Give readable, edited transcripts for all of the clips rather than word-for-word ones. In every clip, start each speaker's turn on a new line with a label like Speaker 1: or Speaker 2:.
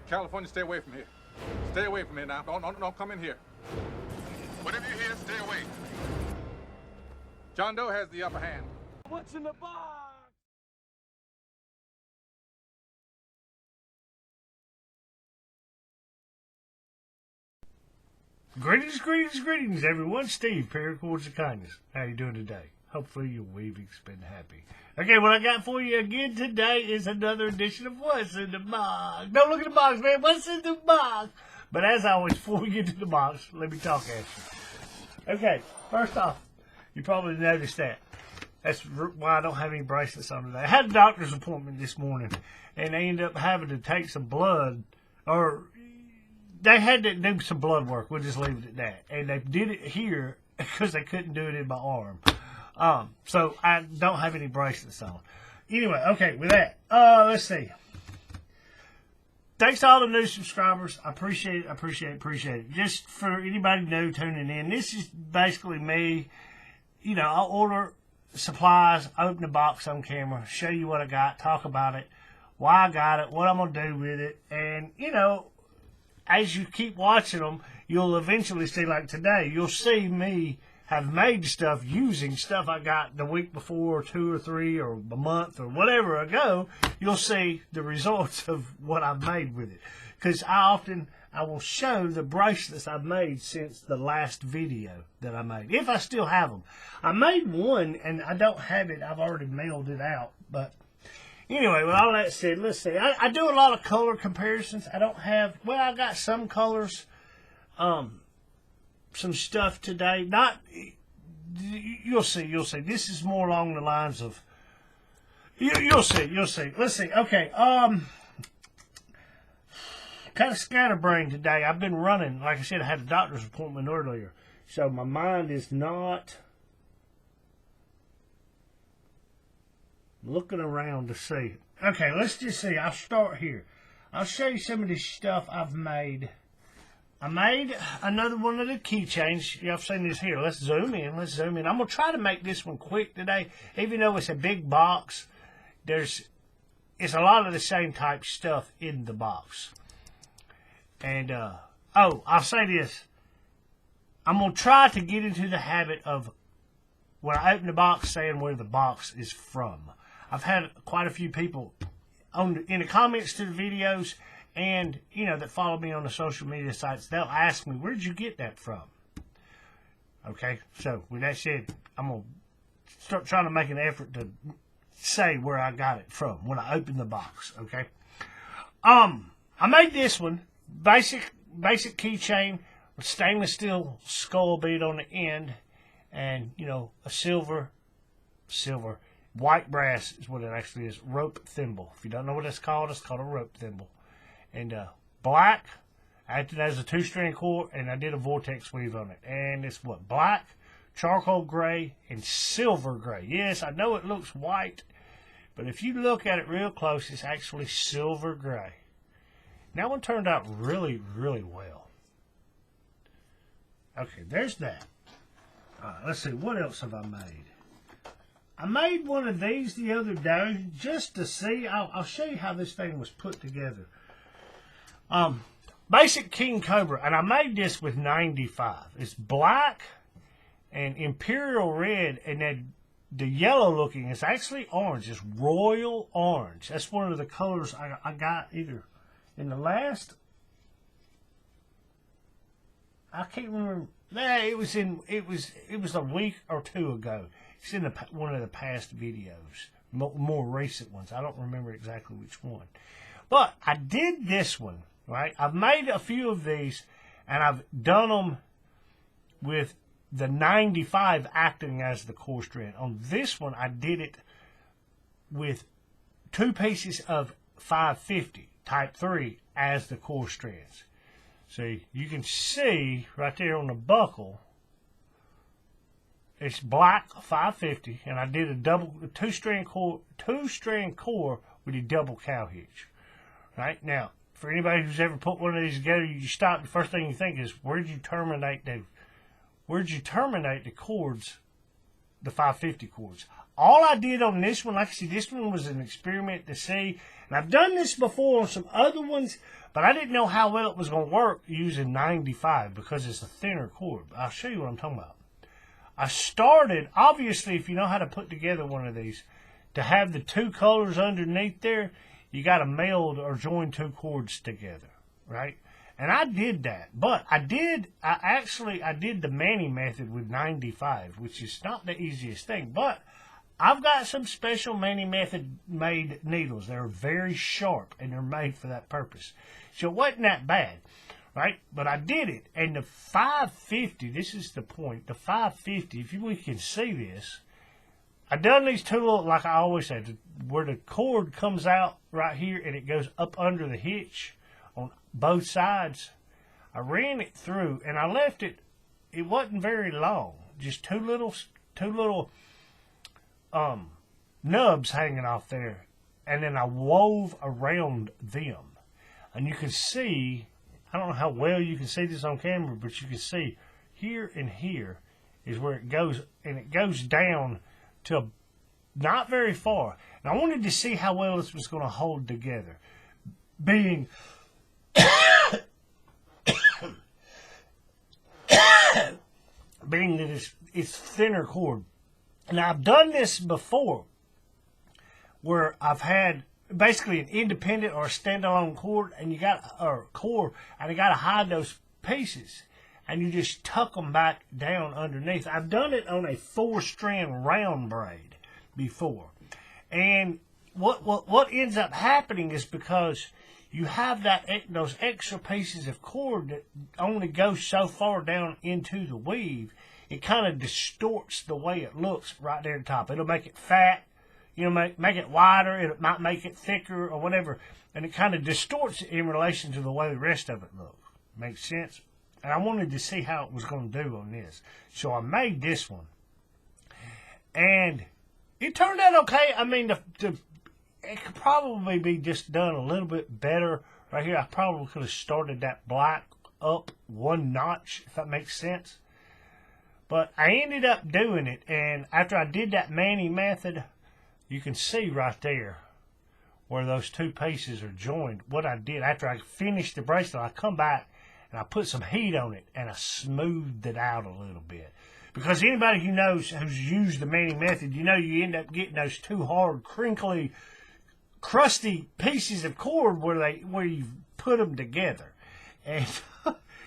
Speaker 1: California, stay away from here. Stay away from here now. Don't come in here. Whatever you hear, stay away. John Doe has the upper hand.
Speaker 2: What's in the box?
Speaker 3: Greetings, everyone. Steve, Paracords of Kindness. How you doing today? Hopefully your weaving's been happy. Okay, what I got for you again today is another edition of What's in the Box. Don't look at the box, man. What's in the box? But as always, before we get to the box, let me talk at you. Okay, first off, you probably noticed that. That's why I don't have any bracelets on today. I had a doctor's appointment this morning, and they ended up having to take some blood, or they had to do some blood work. We'll just leave it at that. And they did it here because they couldn't do it in my arm. So I don't have any bracelets on. Anyway, okay, with that, let's see. Thanks to all the new subscribers. I appreciate it. Just for anybody new tuning in, this is basically me. You know, I'll order supplies, open the box on camera, show you what I got, talk about it, why I got it, what I'm going to do with it. And, you know, as you keep watching them, you'll eventually see, like today, you'll see me have made stuff using stuff I got the week before, or 2 or 3 or a month or whatever ago. You'll see the results of what I've made with it. Because I will show the bracelets I've made since the last video that I made, if I still have them. I made one and I don't have it. I've already mailed it out. But anyway, with all that said, let's see. I do a lot of color comparisons. I don't have, well, I got some colors, some stuff today. Not, you'll see. This is more along the lines of, you'll see. Let's see. Okay, kind of scatterbrained today. I've been running. Like I said, I had a doctor's appointment earlier. So my mind is not looking around to see. Okay, let's just see. I'll start here. I'll show you some of this stuff I've made. I made another one of the keychains. Y'all seen this here. Let's zoom in. I'm going to try to make this one quick today. Even though it's a big box, it's a lot of the same type stuff in the box. And, I'll say this. I'm going to try to get into the habit of, when I open the box, saying where the box is from. I've had quite a few people in the comments to the videos, and, you know, that follow me on the social media sites, they'll ask me, where'd you get that from? Okay, so with that said, I'm going to start trying to make an effort to say where I got it from when I open the box, okay? I made this one, basic keychain with stainless steel skull bead on the end, and, you know, a silver, white brass is what it actually is, rope thimble. If you don't know what it's called a rope thimble. And black, acting as a 2-strand core, and I did a vortex weave on it. And it's what? Black, charcoal gray, and silver gray. Yes, I know it looks white, but if you look at it real close, it's actually silver gray. That one turned out really, really well. Okay, there's that. Let's see, what else have I made? I made one of these the other day just to see. I'll show you how this thing was put together. Basic King Cobra, and I made this with 95. It's black and imperial red, and then the yellow looking is actually orange. It's royal orange. That's one of the colors I got either in the last, I can't remember. It was a week or 2 ago. It's in one of the past videos, more recent ones. I don't remember exactly which one. But I did this one, right? I've made a few of these, and I've done them with the 95 acting as the core strand. On this one, I did it with 2 pieces of 550 type 3 as the core strands. See, you can see right there on the buckle, it's black 550, and I did a 2-strand core with a double cow hitch. Right now, for anybody who's ever put one of these together, you stop. The first thing you think is, where'd you terminate the cords, the 550 cords? all I did on this one, like I said, this one was an experiment to see. And I've done this before on some other ones, but I didn't know how well it was going to work using 95 because it's a thinner cord. I'll show you what I'm talking about. I started, obviously, if you know how to put together one of these, to have the two colors underneath there, you got to meld or join two cords together, right? And I did that, but I did the Manny method with 95, which is not the easiest thing, but I've got some special Manny method made needles. They're very sharp and they're made for that purpose. So it wasn't that bad, right? But I did it. And the 550, this is the point, the 550, if we can see this, I done these two little, like I always say, where the cord comes out right here and it goes up under the hitch on both sides. I ran it through and I left it, it wasn't very long, just two little nubs hanging off there, and then I wove around them. And you can see, I don't know how well you can see this on camera, but you can see here and here is where it goes, and it goes down to not very far. And I wanted to see how well this was going to hold together, being that it's thinner cord. And I've done this before where I've had basically an independent or a standalone cord, and you got and you got to hide those pieces, and you just tuck them back down underneath. I've done it on a 4-strand round braid before, and what ends up happening is because you have those extra pieces of cord that only go so far down into the weave, it kind of distorts the way it looks right there at the top. It'll make it fat, make it wider, it might make it thicker or whatever, and it kind of distorts it in relation to the way the rest of it looks. Makes sense? And I wanted to see how it was going to do on this. So I made this one. And it turned out okay. I mean, it could probably be just done a little bit better right here. I probably could have started that black up 1 notch, if that makes sense. But I ended up doing it, and after I did that Manny method, you can see right there where those two pieces are joined. What I did, after I finished the bracelet, I come back and I put some heat on it, and I smoothed it out a little bit. Because anybody who knows, who's used the Manny method, you end up getting those two hard, crinkly, crusty pieces of cord where you put them together. And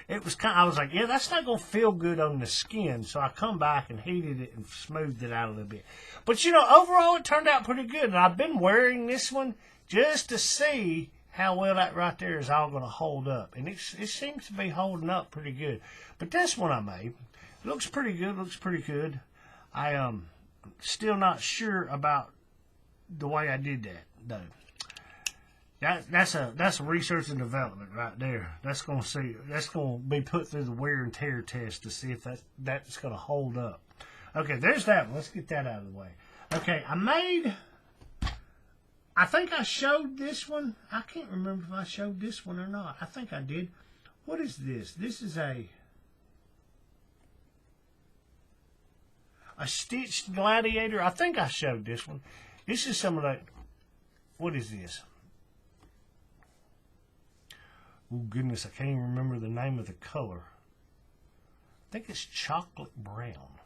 Speaker 3: it was I was like, yeah, that's not going to feel good on the skin. So I come back and heated it and smoothed it out a little bit. But, overall it turned out pretty good. And I've been wearing this one just to see how well that right there is all going to hold up. And it seems to be holding up pretty good. But this one I made looks pretty good. I am still not sure about the way I did that, though. That's a research and development right there. That's going to be put through the wear and tear test to see if that's going to hold up. Okay, there's that one. Let's get that out of the way. Okay, I think I showed this one. I can't remember if I showed this one or not. I think I did. What is this? This is a stitched gladiator. I think I showed this one. This is some of the, what is this? Oh, goodness, I can't even remember the name of the color. I think it's chocolate brown.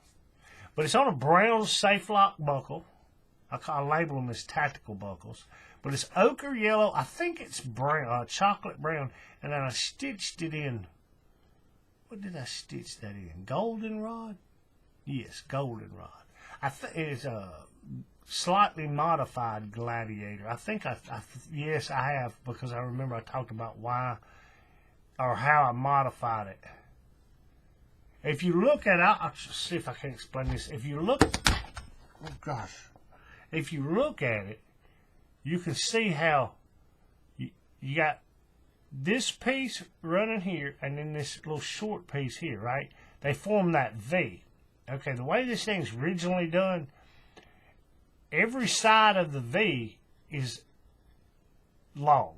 Speaker 3: But it's on a brown safe lock buckle. I label them as tactical buckles. But it's ochre yellow. I think it's brown, chocolate brown. And then I stitched it in. What did I stitch that in? Goldenrod? Yes, goldenrod. It's a slightly modified gladiator. I think yes, I have, because I remember I talked about why or how I modified it. If you look at it, I'll see if I can explain this. If you look, oh gosh, if you look at it, you can see how you got this piece running here and then this little short piece here, right? They form that V. Okay, the way this thing's originally done, every side of the V is long.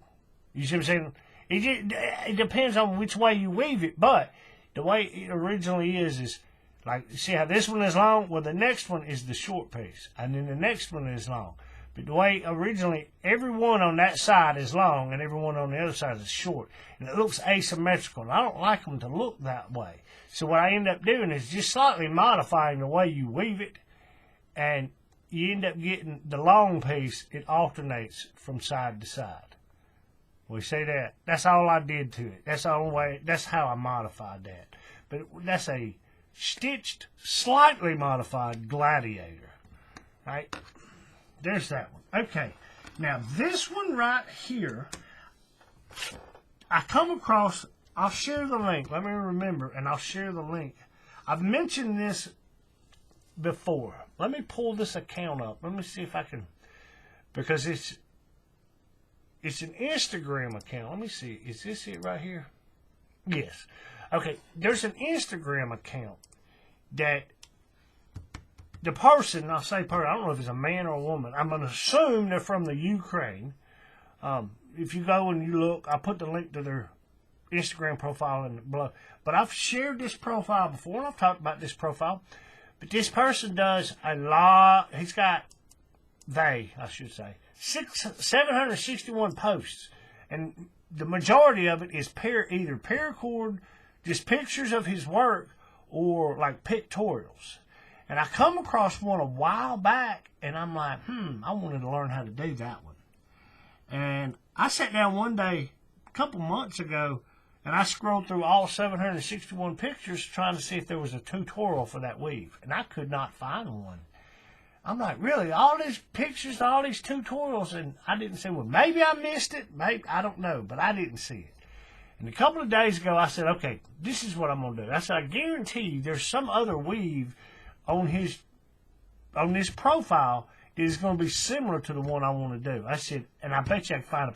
Speaker 3: You see what I'm saying? It depends on which way you weave it, but the way it originally is Like, see how this one is long? Well, the next one is the short piece. And then the next one is long. But the way originally, every one on that side is long and every one on the other side is short. And it looks asymmetrical. And I don't like them to look that way. So what I end up doing is just slightly modifying the way you weave it. And you end up getting the long piece, it alternates from side to side. We see that? That's all I did to it. That's the only way, that's how I modified that. But that's a stitched, slightly modified gladiator. Right? There's that one. Okay. Now, this one right here, I come across, I'll share the link. Let me remember, and I'll share the link. I've mentioned this before. Let me pull this account up. Let me see if I can, because it's an Instagram account. Let me see. Is this it right here? Yes. Okay. There's an Instagram account that the person, I'll say person, I don't know if it's a man or a woman. I'm going to assume they're from the Ukraine. If you go and you look, I'll put the link to their Instagram profile in the below. But I've shared this profile before, and I've talked about this profile. But this person does a lot. He's got, I should say, 761 posts. And the majority of it is either paracord, just pictures of his work, or like pictorials. And I come across one a while back, and I'm like, I wanted to learn how to do that one. And I sat down one day, a couple months ago, and I scrolled through all 761 pictures trying to see if there was a tutorial for that weave. And I could not find one. I'm like, really? All these pictures, all these tutorials, and I didn't see one. Maybe I missed it. Maybe, I don't know, but I didn't see it. And a couple of days ago, I said, okay, this is what I'm going to do. I said, I guarantee you there's some other weave on this profile that is going to be similar to the one I want to do. I said, and I bet you I can find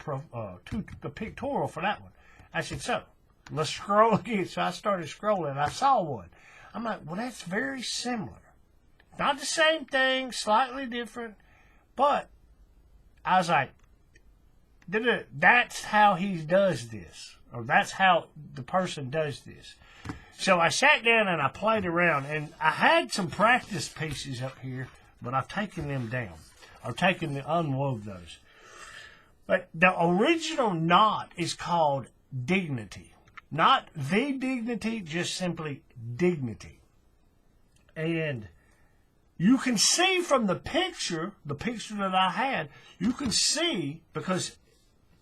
Speaker 3: a pictorial for that one. I said, so, let's scroll again. So I started scrolling, and I saw one. I'm like, well, that's very similar. Not the same thing, slightly different, but I was like, that's how he does this, or that's how the person does this. So I sat down and I played around, and I had some practice pieces up here, but I've taken them down. I've unwove those. But the original knot is called Dignity. Not the Dignity, just simply Dignity. And you can see from the picture that I had, you can see, because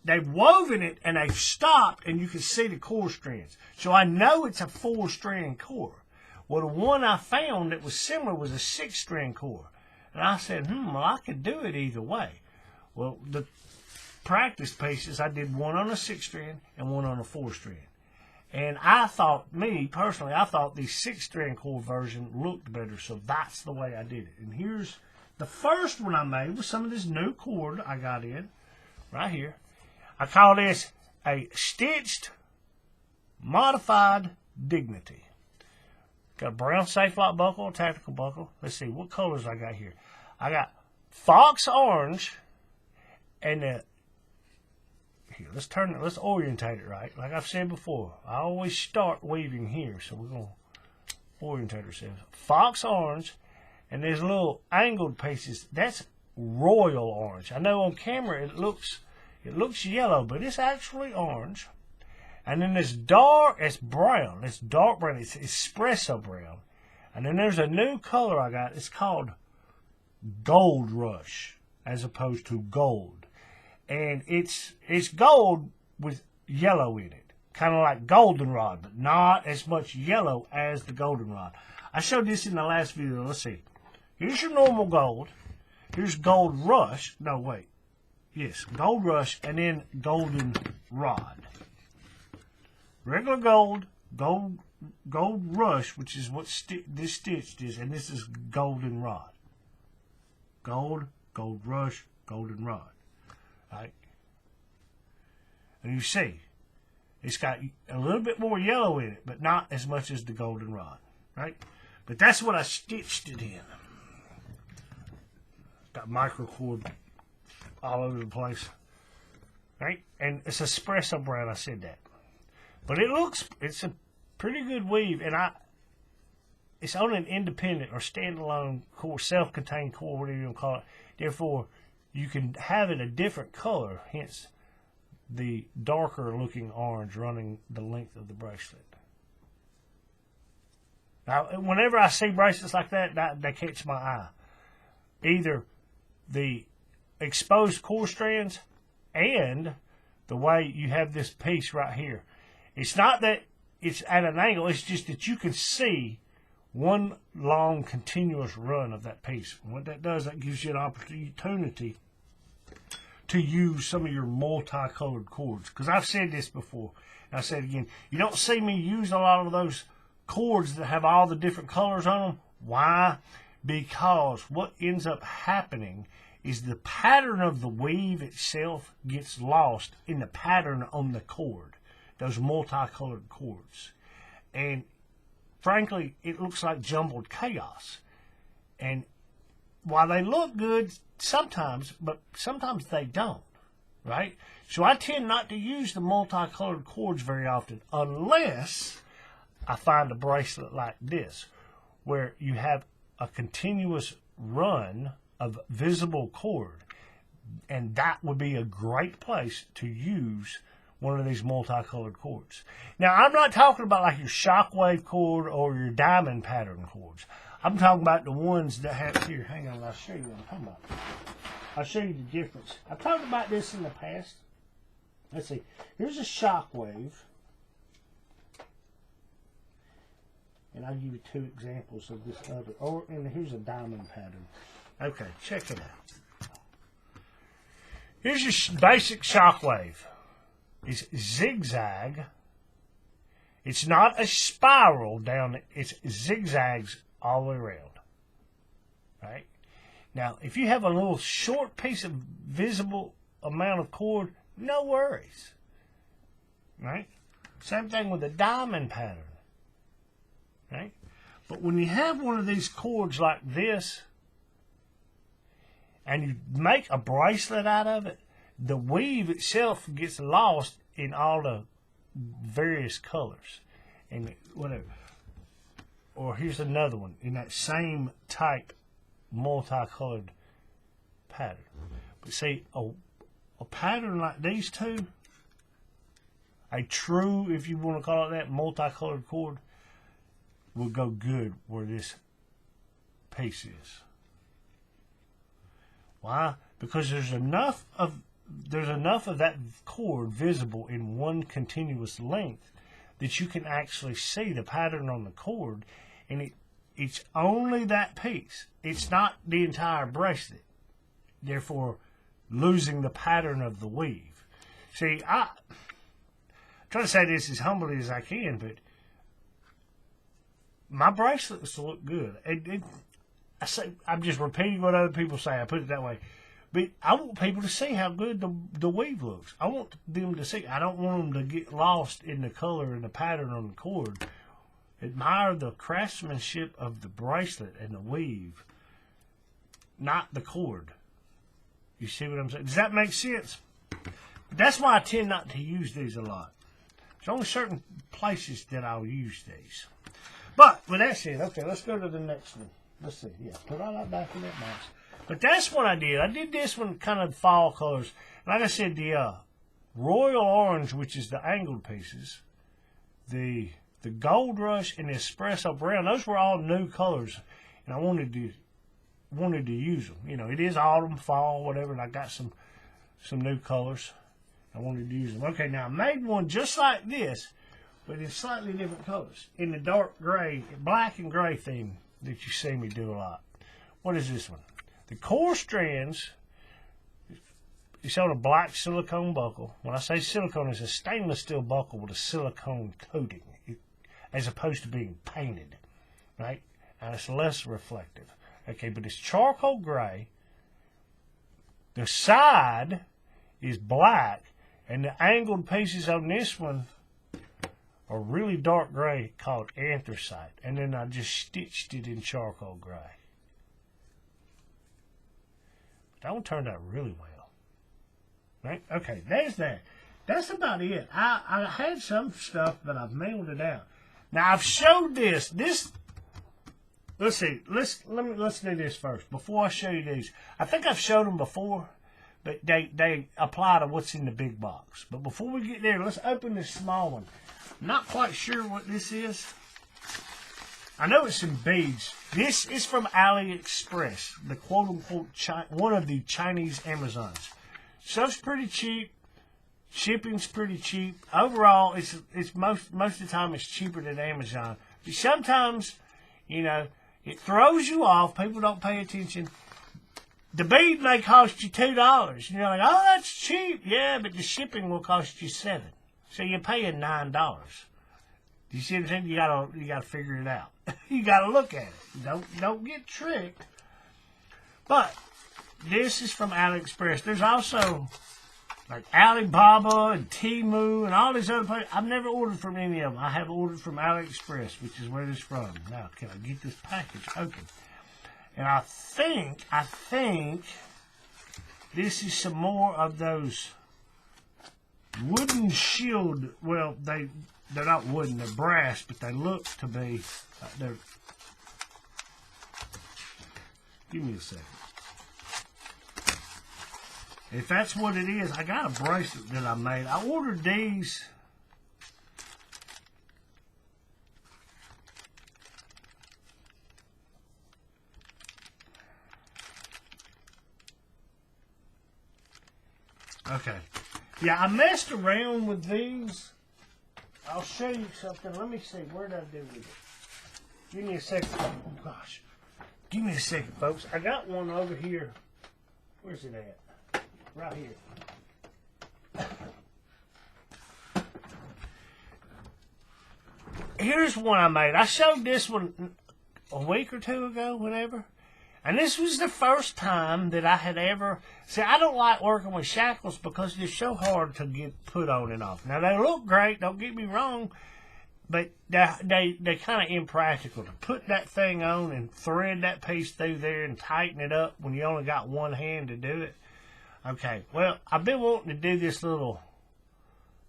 Speaker 3: they've woven it and they've stopped, and you can see the core strands. So I know it's a 4-strand core. Well, the one I found that was similar was a 6-strand core. And I said, well, I could do it either way. Well, the practice pieces, I did one on a 6-strand and one on a 4-strand. And I thought, me personally, I thought the 6-strand core version looked better, so that's the way I did it. And here's the first one I made with some of this new cord I got in, right here. I call this a stitched, modified Dignity. Got a brown safe lock buckle, a tactical buckle. Let's see, what colors I got here? I got fox orange, and here, let's orientate it right. Like I've said before, I always start weaving here, so we're going to orientate ourselves. Fox orange, and there's little angled pieces. That's royal orange. I know on camera it looks yellow, but it's actually orange. And then it's brown. It's dark brown. It's espresso brown. And then there's a new color I got. It's called Gold Rush, as opposed to gold. And it's gold with yellow in it. Kind of like goldenrod, but not as much yellow as the goldenrod. I showed this in the last video. Let's see. Here's your normal gold. Here's Gold Rush. No, wait. Yes, Gold Rush, and then goldenrod. Regular gold, gold rush, which is what this stitched is, and this is goldenrod. Gold rush, goldenrod. Right? And you see, it's got a little bit more yellow in it, but not as much as the goldenrod. Right? But that's what I stitched it in. Got microcord all over the place. Right? And it's espresso brown, I said that. But it's a pretty good weave, and it's on an independent or standalone core, self-contained core, whatever you want to call it. Therefore, you can have it a different color, hence the darker looking orange running the length of the bracelet. Now, whenever I see bracelets like that, they catch my eye. Either the exposed core strands and the way you have this piece right here. It's not that it's at an angle, it's just that you can see one long continuous run of that piece. And what that does, that gives you an opportunity to use some of your multicolored cords. Because I've said this before, and I said it again, you don't see me use a lot of those cords that have all the different colors on them. Why? Because what ends up happening is the pattern of the weave itself gets lost in the pattern on the cord, those multicolored cords. And frankly, it looks like jumbled chaos. And while they look good sometimes, but sometimes they don't, right? So I tend not to use the multicolored cords very often unless I find a bracelet like this, where you have a continuous run of visible cord, and that would be a great place to use one of these multicolored cords. Now, I'm not talking about like your shockwave cord or your diamond pattern cords. I'm talking about the ones that have, here, hang on, I'll show you what I'm talking about. I'll show you the difference. I've talked about this in the past. Let's see, here's a shockwave. And I'll give you two examples of this other. And here's a diamond pattern. Okay, check it out. Here's your basic shockwave. It's zigzag. It's not a spiral down. It's zigzags all the way around. Right? Now, if you have a little short piece of visible amount of cord, no worries. Right? Same thing with the diamond pattern. Right? But when you have one of these cords like this, and you make a bracelet out of it, the weave itself gets lost in all the various colors and whatever. Or here's another one in that same type multicolored pattern. But see, a pattern like these two, a true, if you want to call it that, multicolored cord, will go good where this piece is. Why? Because there's enough of that cord visible in one continuous length that you can actually see the pattern on the cord, and it's only that piece. It's not the entire bracelet, therefore losing the pattern of the weave. See, I try to say this as humbly as I can, but my bracelets look good. I'm just repeating what other people say. I put it that way. But I want people to see how good the weave looks. I want them to see. I don't want them to get lost in the color and the pattern on the cord. Admire the craftsmanship of the bracelet and the weave, not the cord. You see what I'm saying? Does that make sense? That's why I tend not to use these a lot. There's only certain places that I'll use these. But with that said, okay, let's go to the next one. Let's see. Yeah, put all that back in that box. But that's what I did. I did this one kind of fall colors. Like I said, the royal orange, which is the angled pieces, the gold rush, and the espresso brown, those were all new colors, and I wanted to use them. You know, it is autumn, fall, whatever, and I got some new colors. I wanted to use them. Okay, now I made one just like this, but in slightly different colors. In the dark gray, black and gray theme that you see me do a lot. What is this one? The core strands, it's on a black silicone buckle. When I say silicone, it's a stainless steel buckle with a silicone coating, as opposed to being painted, right? And it's less reflective. Okay, but it's charcoal gray. The side is black, and the angled pieces on this one are really dark gray, called anthracite. And then I just stitched it in charcoal gray. That one turned out really well. Right? Okay, there's that. That's about it. I had some stuff, but I've mailed it out. Now, I've showed this. This let's see. Let's do this first before I show you these. I think I've showed them before, but they apply to what's in the big box. But before we get there, let's open this small one. I'm not quite sure what this is. I know it's some beads. This is from AliExpress, the quote-unquote one of the Chinese Amazons. Stuff's pretty cheap. Shipping's pretty cheap. Overall, it's most of the time it's cheaper than Amazon. But sometimes, you know, it throws you off. People don't pay attention. The bead may cost you $2. You're like, oh, that's cheap. Yeah, but the shipping will cost you $7. So you're paying $9. You see what I'm saying? You gotta figure it out. You gotta look at it. Don't get tricked. But this is from AliExpress. There's also like Alibaba and Temu and all these other places. I've never ordered from any of them. I have ordered from AliExpress, which is where it's from. Now, can I get this package open? And I think this is some more of those wooden shield. Well, they're not wooden, they're brass, but they look to be, they're, give me a second. If that's what it is, I got a bracelet that I made. I ordered these. Okay. Yeah, I messed around with these. I'll show you something. Let me see. Where did I do with it? Give me a second. Oh, gosh. Give me a second, folks. I got one over here. Where's it at? Right here. Here's one I made. I showed this one a week or two ago, whenever. And this was the first time that I had ever... See, I don't like working with shackles because they're so hard to get put on and off. Now, they look great, don't get me wrong, but they're kind of impractical. To put that thing on and thread that piece through there and tighten it up when you only got one hand to do it. Okay, well, I've been wanting to do this little...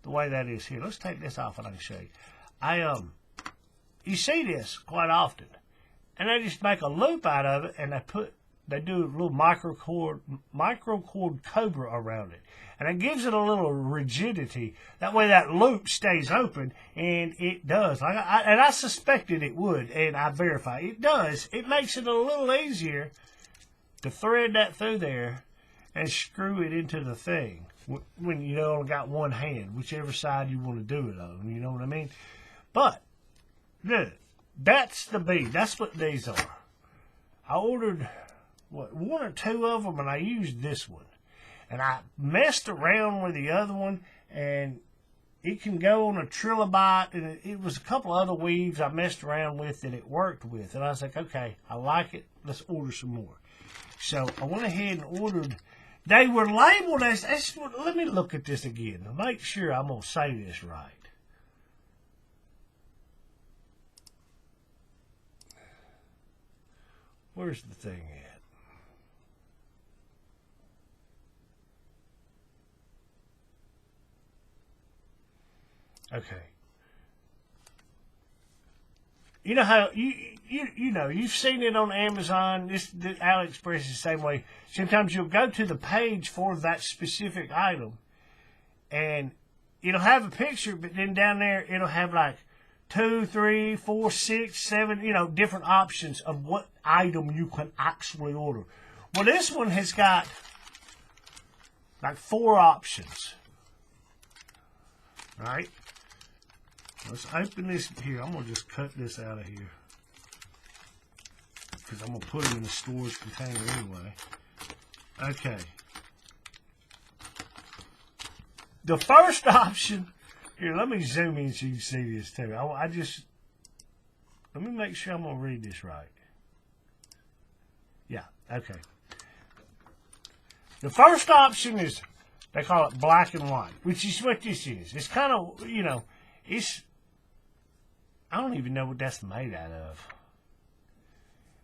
Speaker 3: The way that is here. Let's take this off and I can show you. You see this quite often. And they just make a loop out of it, and they do a little microcord cobra around it. And it gives it a little rigidity. That way that loop stays open, and it does. And I suspected it would, and I verified it does. It makes it a little easier to thread that through there and screw it into the thing when you only got one hand, whichever side you want to do it on, you know what I mean? But, good. That's the bead. That's what these are. I ordered, one or two of them, and I used this one. And I messed around with the other one, and it can go on a trilobite, and it was a couple other weaves I messed around with that it worked with. And I was like, okay, I like it. Let's order some more. So I went ahead and ordered. They were labeled as, let me look at this again to make sure I'm going to say this right. Where's the thing at? Okay. You know how you know you've seen it on Amazon. The AliExpress is the same way. Sometimes you'll go to the page for that specific item, and it'll have a picture, but then down there it'll have like 2, 3, 4, 6, 7, different options of what item you can actually order. Well, this one has got like 4 options. All right. Let's open this here. I'm going to just cut this out of here, because I'm going to put it in the storage container anyway. Okay. The first option, here, let me zoom in so you can see this too. Let me make sure I'm going to read this right. Yeah, okay. The first option is, they call it black and white, which is what this is. It's kind of, I don't even know what that's made out of.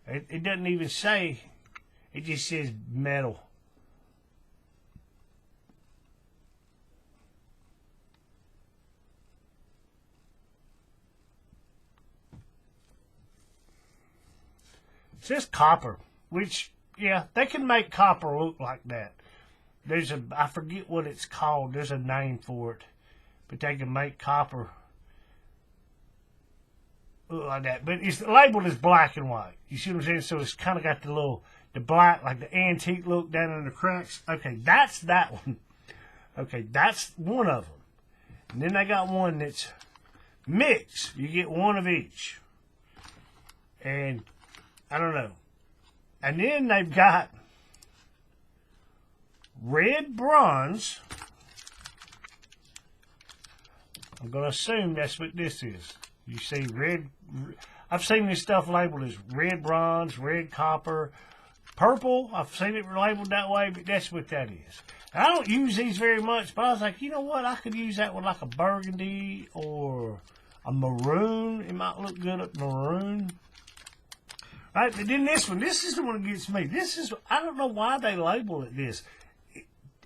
Speaker 3: It doesn't even say, it just says metal. says copper, which, yeah, they can make copper look like that. There's I forget what it's called. There's a name for it. But they can make copper look like that. But it's labeled as black and white. You see what I'm saying? So it's kind of got the black, like the antique look down in the cracks. Okay, that's that one. Okay, that's one of them. And then they got one that's mixed. You get one of each. And I don't know. And then they've got red bronze. I'm going to assume that's what this is. You see red. I've seen this stuff labeled as red bronze, red copper, purple. I've seen it labeled that way, but that's what that is. And I don't use these very much, but I was like, you know what? I could use that with like a burgundy or a maroon. It might look good at maroon. Right, but then this one, this is the one that gets me. This is, I don't know why they label it this.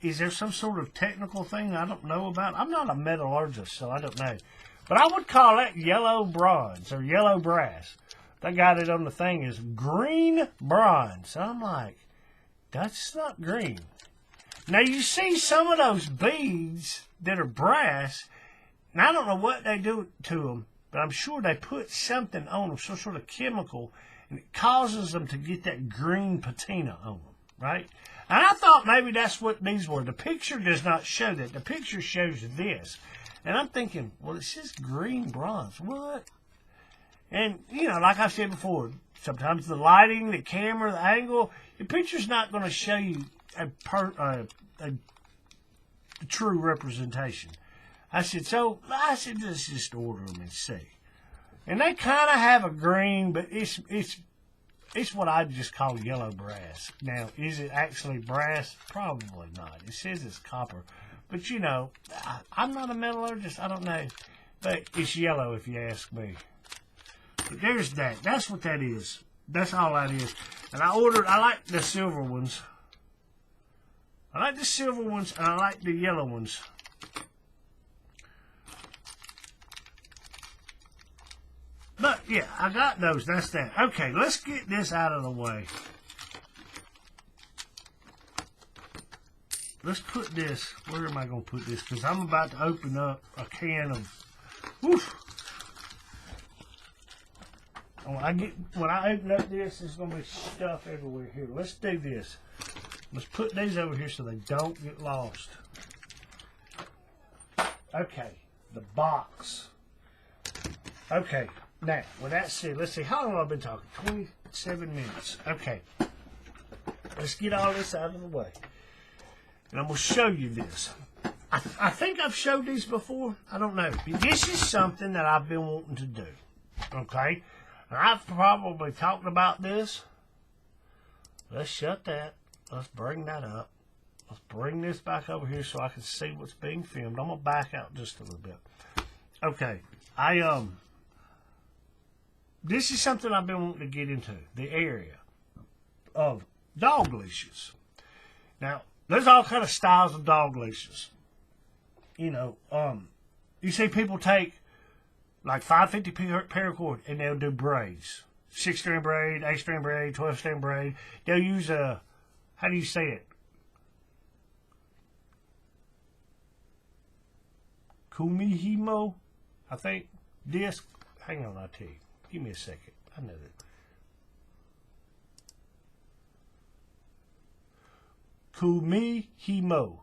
Speaker 3: Is there some sort of technical thing I don't know about? I'm not a metallurgist, so I don't know. But I would call that yellow bronze or yellow brass. They got it on the thing as green bronze. So I'm like, that's not green. Now you see some of those beads that are brass, and I don't know what they do to them, but I'm sure they put something on them, some sort of chemical, and it causes them to get that green patina on them, right? And I thought maybe that's what these were. The picture does not show that. The picture shows this. And I'm thinking, well, it says green bronze. What? And, you know, like I said before, sometimes the lighting, the camera, the angle, the picture's not going to show you a true representation. I said, let's just order them and see. And they kind of have a green, but it's what I just call yellow brass. Now, is it actually brass? Probably not. It says it's copper. But, you know, I'm not a metallurgist. I don't know. But it's yellow if you ask me. But there's that. That's what that is. That's all that is. And I like the silver ones. I like the silver ones and I like the yellow ones. But, yeah, I got those. That's that. Okay, let's get this out of the way. Let's put this, where am I going to put this? Because I'm about to open up a can of, woof. When I open up this, there's going to be stuff everywhere here. Let's do this. Let's put these over here so they don't get lost. Okay, the box. Okay, now, with that said, let's see, how long have I been talking? 27 minutes. Okay, let's get all this out of the way. And I'm going to show you this. I think I've showed these before. I don't know. But this is something that I've been wanting to do. Okay? And I've probably talked about this. Let's shut that. Let's bring that up. Let's bring this back over here so I can see what's being filmed. I'm going to back out just a little bit. Okay. This is something I've been wanting to get into. The area of dog leashes. Now, there's all kind of styles of dog leashes. You know, you see people take like 550 paracord and they'll do braids. 6-strand braid, 8-strand braid, 12-strand braid. They'll use a, how do you say it? Kumihimo, I think. Disc. Hang on, I'll tell you. Give me a second. I know that. Kumihimo.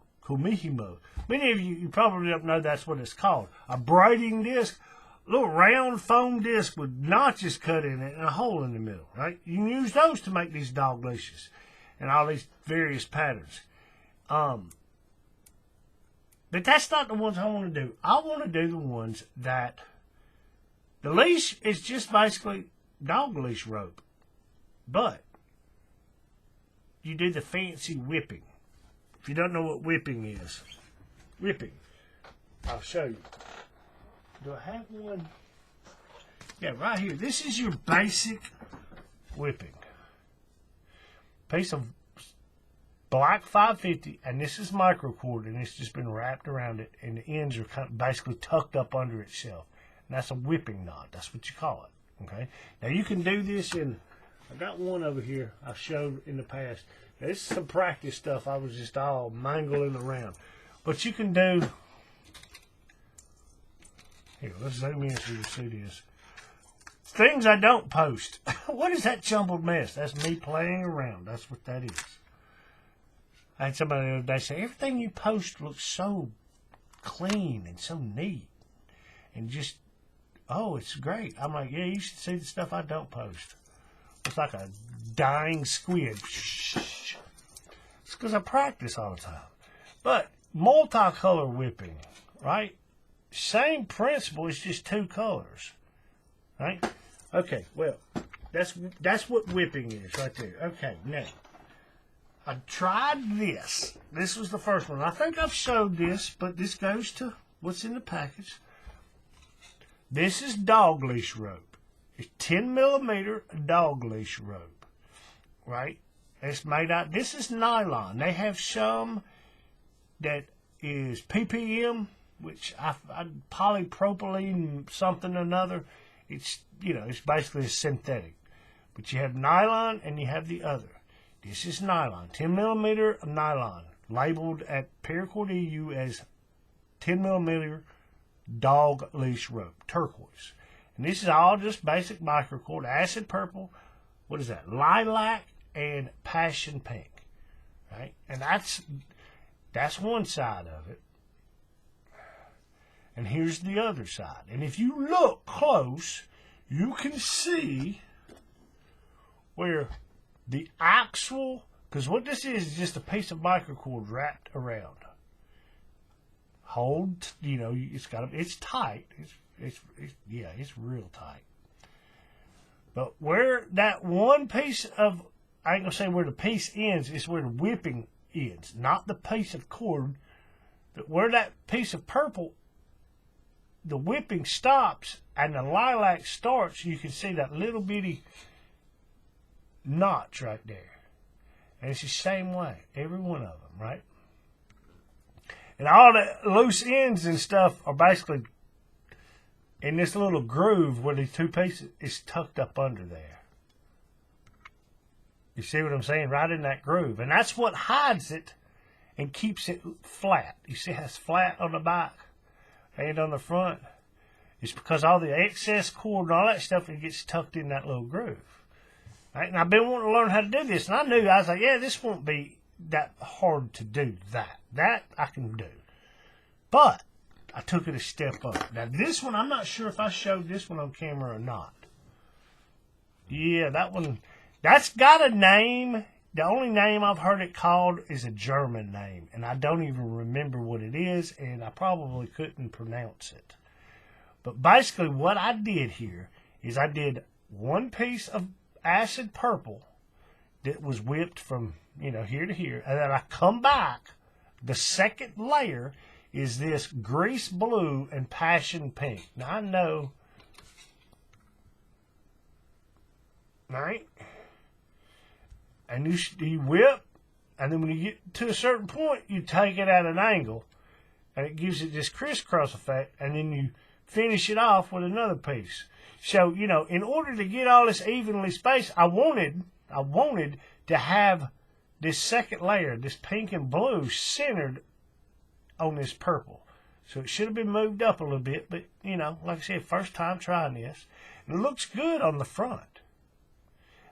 Speaker 3: Many of you probably don't know that's what it's called. A braiding disc, a little round foam disc with notches cut in it and a hole in the middle, right? You can use those to make these dog leashes and all these various patterns. But that's not the ones I want to do. I want to do the ones that the leash is just basically dog leash rope, but you do the fancy whipping. If you don't know what whipping is, I'll show you. Do I have one? Yeah, right here. This is your basic whipping. Piece of black 550, and this is microcord, and it's just been wrapped around it, and the ends are kind of basically tucked up under itself. And that's a whipping knot. That's what you call it. Okay. Now you can do this in I got one over here I showed in the past. Now, this is some practice stuff. I was just all mangling around. But you can do... Here, let's zoom in so you see this. Things I don't post. What is that jumbled mess? That's me playing around. That's what that is. I had somebody the other day say, everything you post looks so clean and so neat. And just, oh, it's great. I'm like, yeah, you should see the stuff I don't post. It's like a dying squid. It's because I practice all the time. But multicolor whipping, right? Same principle, it's just two colors. Right? Okay, well, that's what whipping is right there. Okay, now, I tried this. This was the first one. I think I've showed this, but this goes to what's in the package. This is dog leash rope. It's 10 millimeter dog leash rope, right? It's made out, this is nylon. They have some that is PPM, which I polypropylene something or another. It's, you know, it's basically a synthetic. But you have nylon and you have the other. This is nylon, 10 millimeter nylon, labeled at Paracord EU as 10 millimeter dog leash rope, turquoise. And this is all just basic microcord, acid purple, what is that, lilac and passion pink, right? And that's one side of it. And here's the other side. And if you look close, you can see where the actual, because what this is just a piece of microcord wrapped around. Hold, you know, it's tight. It's real tight. But where that one piece of, I ain't gonna say where the piece ends, it's where the whipping ends, not the piece of cord. But where that piece of purple, the whipping stops and the lilac starts, you can see that little bitty notch right there. And it's the same way, every one of them, right? And all the loose ends and stuff are basically in this little groove where these two pieces is tucked up under there. You see what I'm saying? Right in that groove. And that's what hides it and keeps it flat. You see how it's flat on the back and on the front? It's because all the excess cord and all that stuff, it gets tucked in that little groove. Right? And I've been wanting to learn how to do this. And I knew, I was like, yeah, this won't be that hard to do that. That I can do. But I took it a step up. Now this one, I'm not sure if I showed this one on camera or not. Yeah, that one, that's got a name. The only name I've heard it called is a German name. And I don't even remember what it is. And I probably couldn't pronounce it. But basically what I did here is I did one piece of acid purple that was whipped from, you know, here to here. And then I come back. The second layer is this grease blue and passion pink. Now I know, right? And you whip, and then when you get to a certain point, you take it at an angle, and it gives it this crisscross effect, and then you finish it off with another piece. So, you know, in order to get all this evenly spaced, I wanted to have this second layer, this pink and blue, centered on this purple. So it should have been moved up a little bit, but, you know, like I said, first time trying this. And it looks good on the front.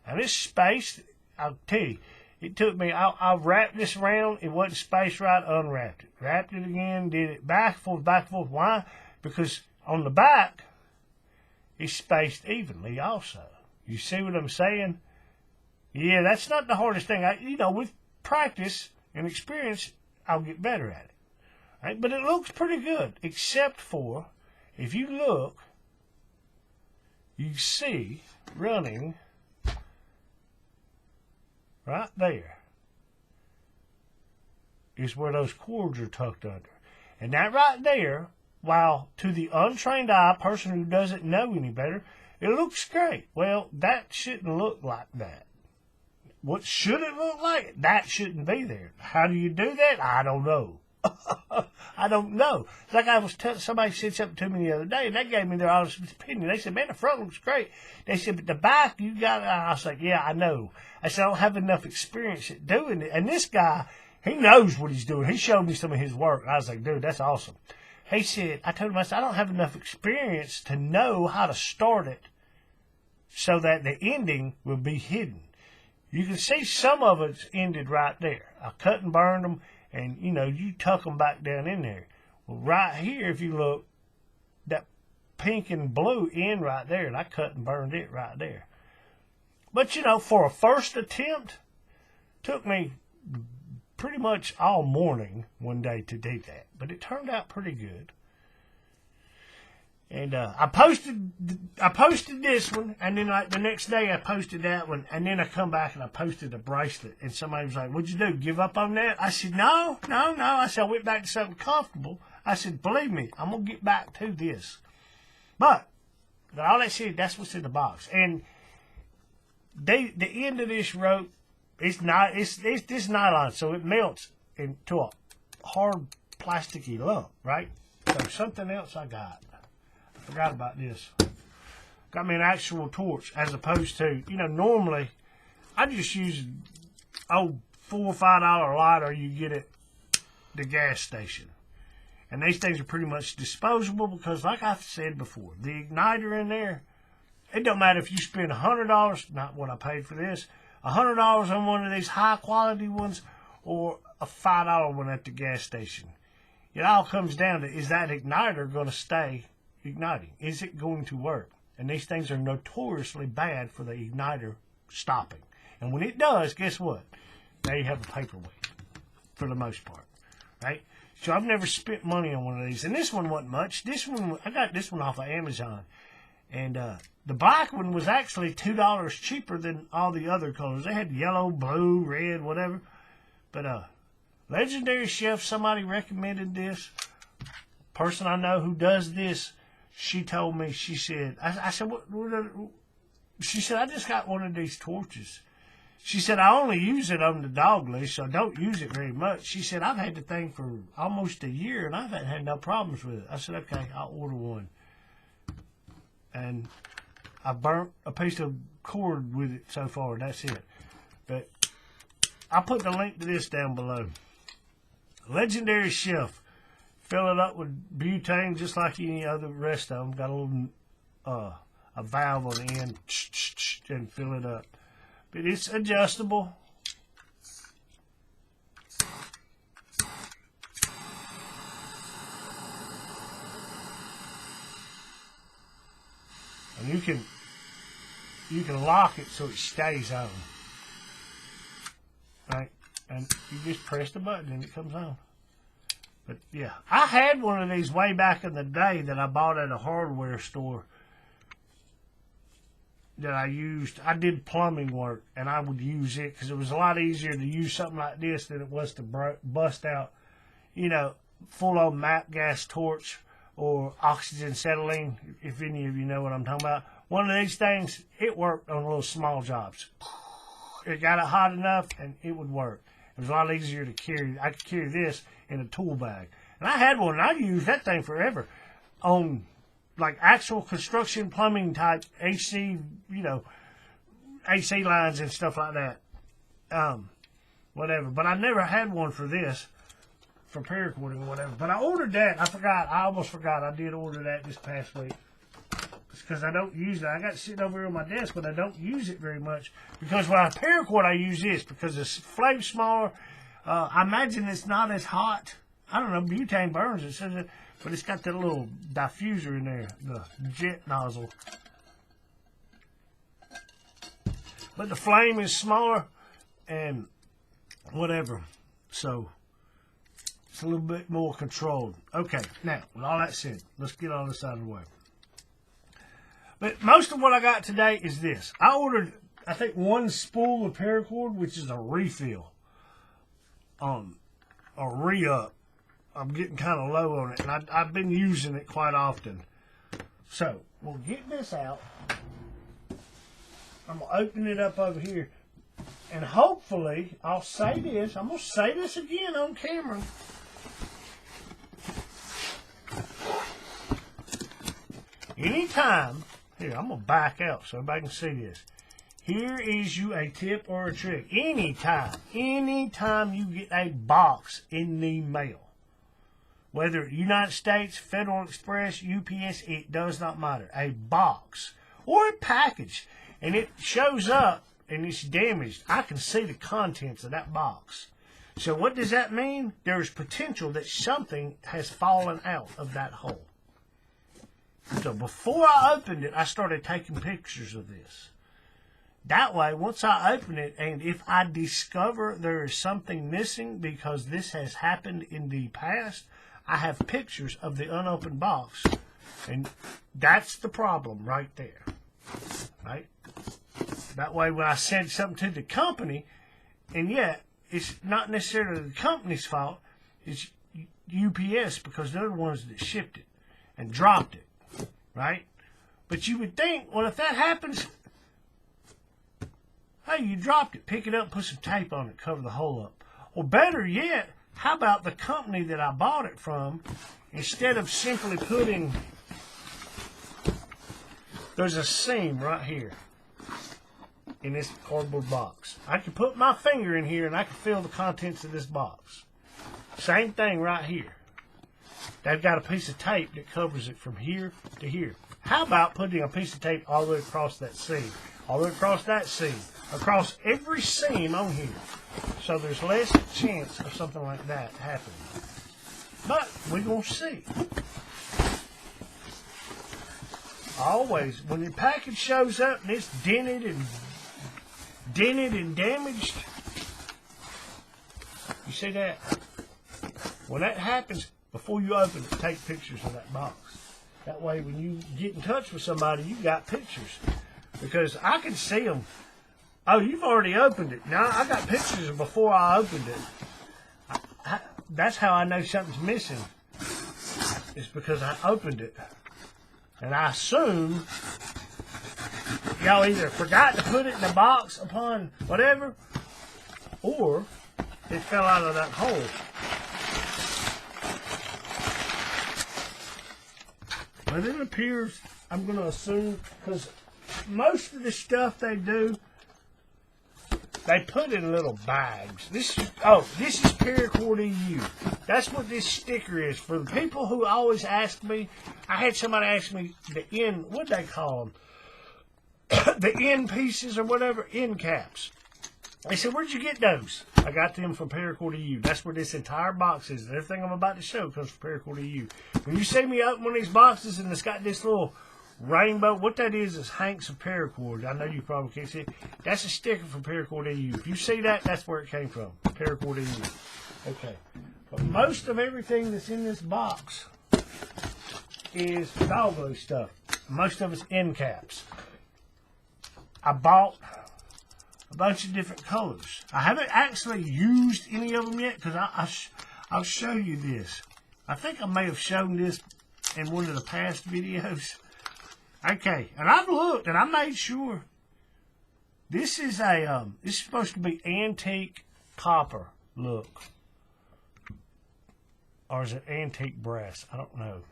Speaker 3: And this space, I'll tell you, it took me, I wrapped this around, it wasn't spaced right, unwrapped it. Wrapped it again, did it back and forth, back and forth. Why? Because on the back, it's spaced evenly also. You see what I'm saying? Yeah, that's not the hardest thing. You know, with practice and experience, I'll get better at it. Right? But it looks pretty good, except for, if you look, you see running right there is where those cords are tucked under. And that right there, while to the untrained eye, person who doesn't know any better, it looks great. Well, that shouldn't look like that. What should it look like? That shouldn't be there. How do you do that? I don't know. I don't know. It's like I was telling somebody said something to me the other day, and they gave me their honest opinion. They said, man, the front looks great. They said, but the back, you got it. I was like, yeah, I know. I said, I don't have enough experience at doing it. And this guy, he knows what he's doing. He showed me some of his work. I was like, dude, that's awesome. He said, I told him, I said, I don't have enough experience to know how to start it so that the ending will be hidden. You can see some of it's ended right there. I cut and burned them, and, you know, you tuck them back down in there. Well, right here, if you look, that pink and blue end right there, and I cut and burned it right there. But, you know, for a first attempt, took me pretty much all morning one day to do that. But it turned out pretty good. And I posted this one, and then like the next day I posted that one, and then I come back and I posted a bracelet, and somebody was like, what'd you do, give up on that? I said, no. I said, I went back to something comfortable. I said, believe me, I'm going to get back to this. But all that said, that's what's in the box. And the end of this rope, it's this nylon, so it melts into a hard plasticky lump, right? So something else I got. I forgot about this. Got me an actual torch as opposed to, you know, normally I just use old $4 or $5 lighter you get at the gas station. And these things are pretty much disposable because, like I've said before, the igniter in there, it don't matter if you spend $100, not what I paid for this, $100 on one of these high quality ones or a $5 one at the gas station. It all comes down to, is that igniter going to stay igniting? Is it going to work? And these things are notoriously bad for the igniter stopping. And when it does, guess what? Now you have a paperweight for the most part, right? So I've never spent money on one of these. And this one wasn't much. This one, I got this one off of Amazon. And the black one was actually $2 cheaper than all the other colors. They had yellow, blue, red, whatever. But Legendary Chef, somebody recommended this. Person I know who does this, she told me, she said, I said, what? She said, I just got one of these torches. She said, I only use it on the dog leash, so I don't use it very much. She said, I've had the thing for almost a year, and I've had no problems with it. I said, okay, I'll order one. And I burnt a piece of cord with it so far. That's it. But I'll put the link to this down below. Legendary Chef. Fill it up with butane just like any other rest of them. Got a little a valve on the end and fill it up. But it's adjustable. And you can lock it so it stays on. Right? And you just press the button and it comes on. But yeah, I had one of these way back in the day that I bought at a hardware store that I used. I did plumbing work, and I would use it because it was a lot easier to use something like this than it was to bust out, you know, full-on MAP gas torch or oxygen acetylene, if any of you know what I'm talking about. One of these things, it worked on little small jobs. It got it hot enough, and it would work. It was a lot easier to carry. I could carry this in a tool bag. And I had one, and I used that thing forever on, like, actual construction plumbing type AC, you know, AC lines and stuff like that. Whatever. But I never had one for this, for paracording or whatever. But I ordered that. I forgot. I almost forgot. I did order that this past week. It's because I don't use it. I got it sitting over here on my desk, but I don't use it very much. Because when I paracord, I use this because the flame's smaller. I imagine it's not as hot. I don't know. Butane burns it, says it, but it's got that little diffuser in there, the jet nozzle. But the flame is smaller and whatever. So it's a little bit more controlled. Okay, now, with all that said, let's get all this out of the way. But most of what I got today is this. I ordered, I think, one spool of paracord, which is a refill. A re-up. I'm getting kind of low on it, and I've been using it quite often. So, we'll get this out. I'm going to open it up over here. And hopefully, I'll say this. I'm going to say this again on camera. Anytime, here, I'm going to back out so everybody can see this. Here is you a tip or a trick. Anytime you get a box in the mail, whether United States, Federal Express, UPS, it does not matter. A box or a package, and it shows up and it's damaged, I can see the contents of that box. So what does that mean? There's potential that something has fallen out of that hole. So before I opened it, I started taking pictures of this. That way, once I open it, and if I discover there is something missing because this has happened in the past, I have pictures of the unopened box. And that's the problem right there. Right? That way, when I send something to the company, and yet, it's not necessarily the company's fault, it's UPS because they're the ones that shipped it and dropped it. Right? But you would think, well, if that happens, hey, you dropped it. Pick it up, put some tape on it, cover the hole up. Or better yet, how about the company that I bought it from, instead of simply putting, there's a seam right here in this cardboard box. I can put my finger in here and I can feel the contents of this box. Same thing right here. They've got a piece of tape that covers it from here to here. How about putting a piece of tape all the way across that seam? All the way across that seam. Across every seam on here. So there's less chance of something like that happening. But we're going to see. Always, when your package shows up and it's dented and damaged, you see that? When that happens, before you open it, take pictures of that box. That way, when you get in touch with somebody, you got pictures. Because I can see them. Oh, you've already opened it. Now, I got pictures of before I opened it. That's how I know something's missing. It's because I opened it. And I assume y'all either forgot to put it in the box upon whatever, or it fell out of that hole. But it appears, I'm going to assume, because most of the stuff they do, they put in little bags. This is Paracord EU. That's what this sticker is. For the people who always ask me, I had somebody ask me the end, what'd they call them? The end pieces or whatever, end caps. They said, where'd you get those? I got them from Paracord EU. That's where this entire box is. Everything I'm about to show comes from Paracord EU. When you see me open one of these boxes and it's got this little rainbow, what that is hanks of paracord. I know you probably can't see it. That's a sticker from Paracord EU. If you see that, that's where it came from. Paracord EU. Okay. But most of everything that's in this box is dog glue stuff. Most of it's end caps. I bought a bunch of different colors. I haven't actually used any of them yet because I'll show you this. I think I may have shown this in one of the past videos. Okay, and I've looked and I made sure this is this is supposed to be antique copper look. Or is it antique brass? I don't know.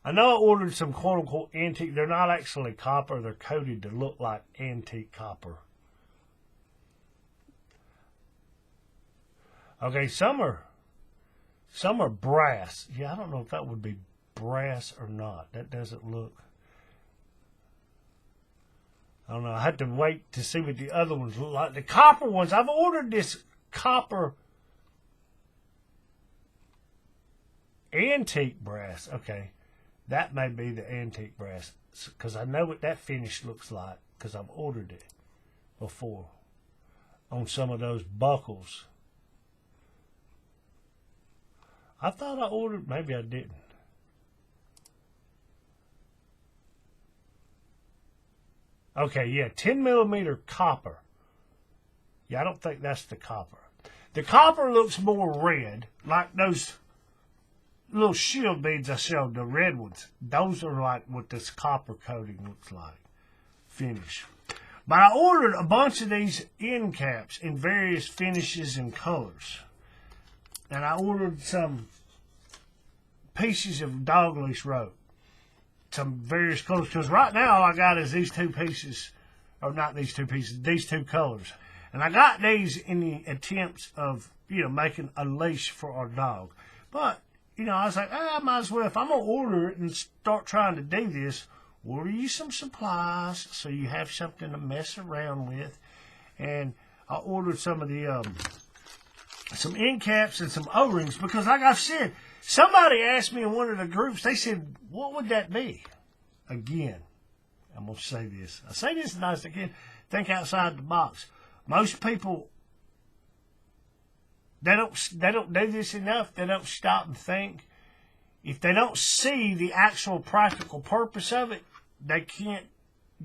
Speaker 3: I know I ordered some quote-unquote antique. They're not actually copper. They're coated to look like antique copper. Okay, some are brass. Yeah, I don't know if that would be brass or not. That doesn't look. I don't know. I had to wait to see what the other ones look like. The copper ones, I've ordered this copper antique brass. Okay. That may be the antique brass because I know what that finish looks like because I've ordered it before on some of those buckles. I thought I ordered, maybe I didn't. Okay, yeah, 10 millimeter copper. Yeah, I don't think that's the copper. The copper looks more red, like those little shield beads I showed, the red ones. Those are like what this copper coating looks like. Finish. But I ordered a bunch of these end caps in various finishes and colors. And I ordered some pieces of dog leash rope. some various colors. Because right now all I got is these two pieces, or not these two pieces, these two colors. And I got these in the attempts of, making a leash for our dog. But, I was like, I might as well, if I'm going to order it and start trying to do this, order you some supplies so you have something to mess around with. And I ordered some of the, some end caps and some O-rings because, like I've said, somebody asked me in one of the groups, they said, what would that be? Again, I'm going to say this. I say this nice again, think outside the box. Most people, they don't do this enough. They don't stop and think. If they don't see the actual practical purpose of it, they can't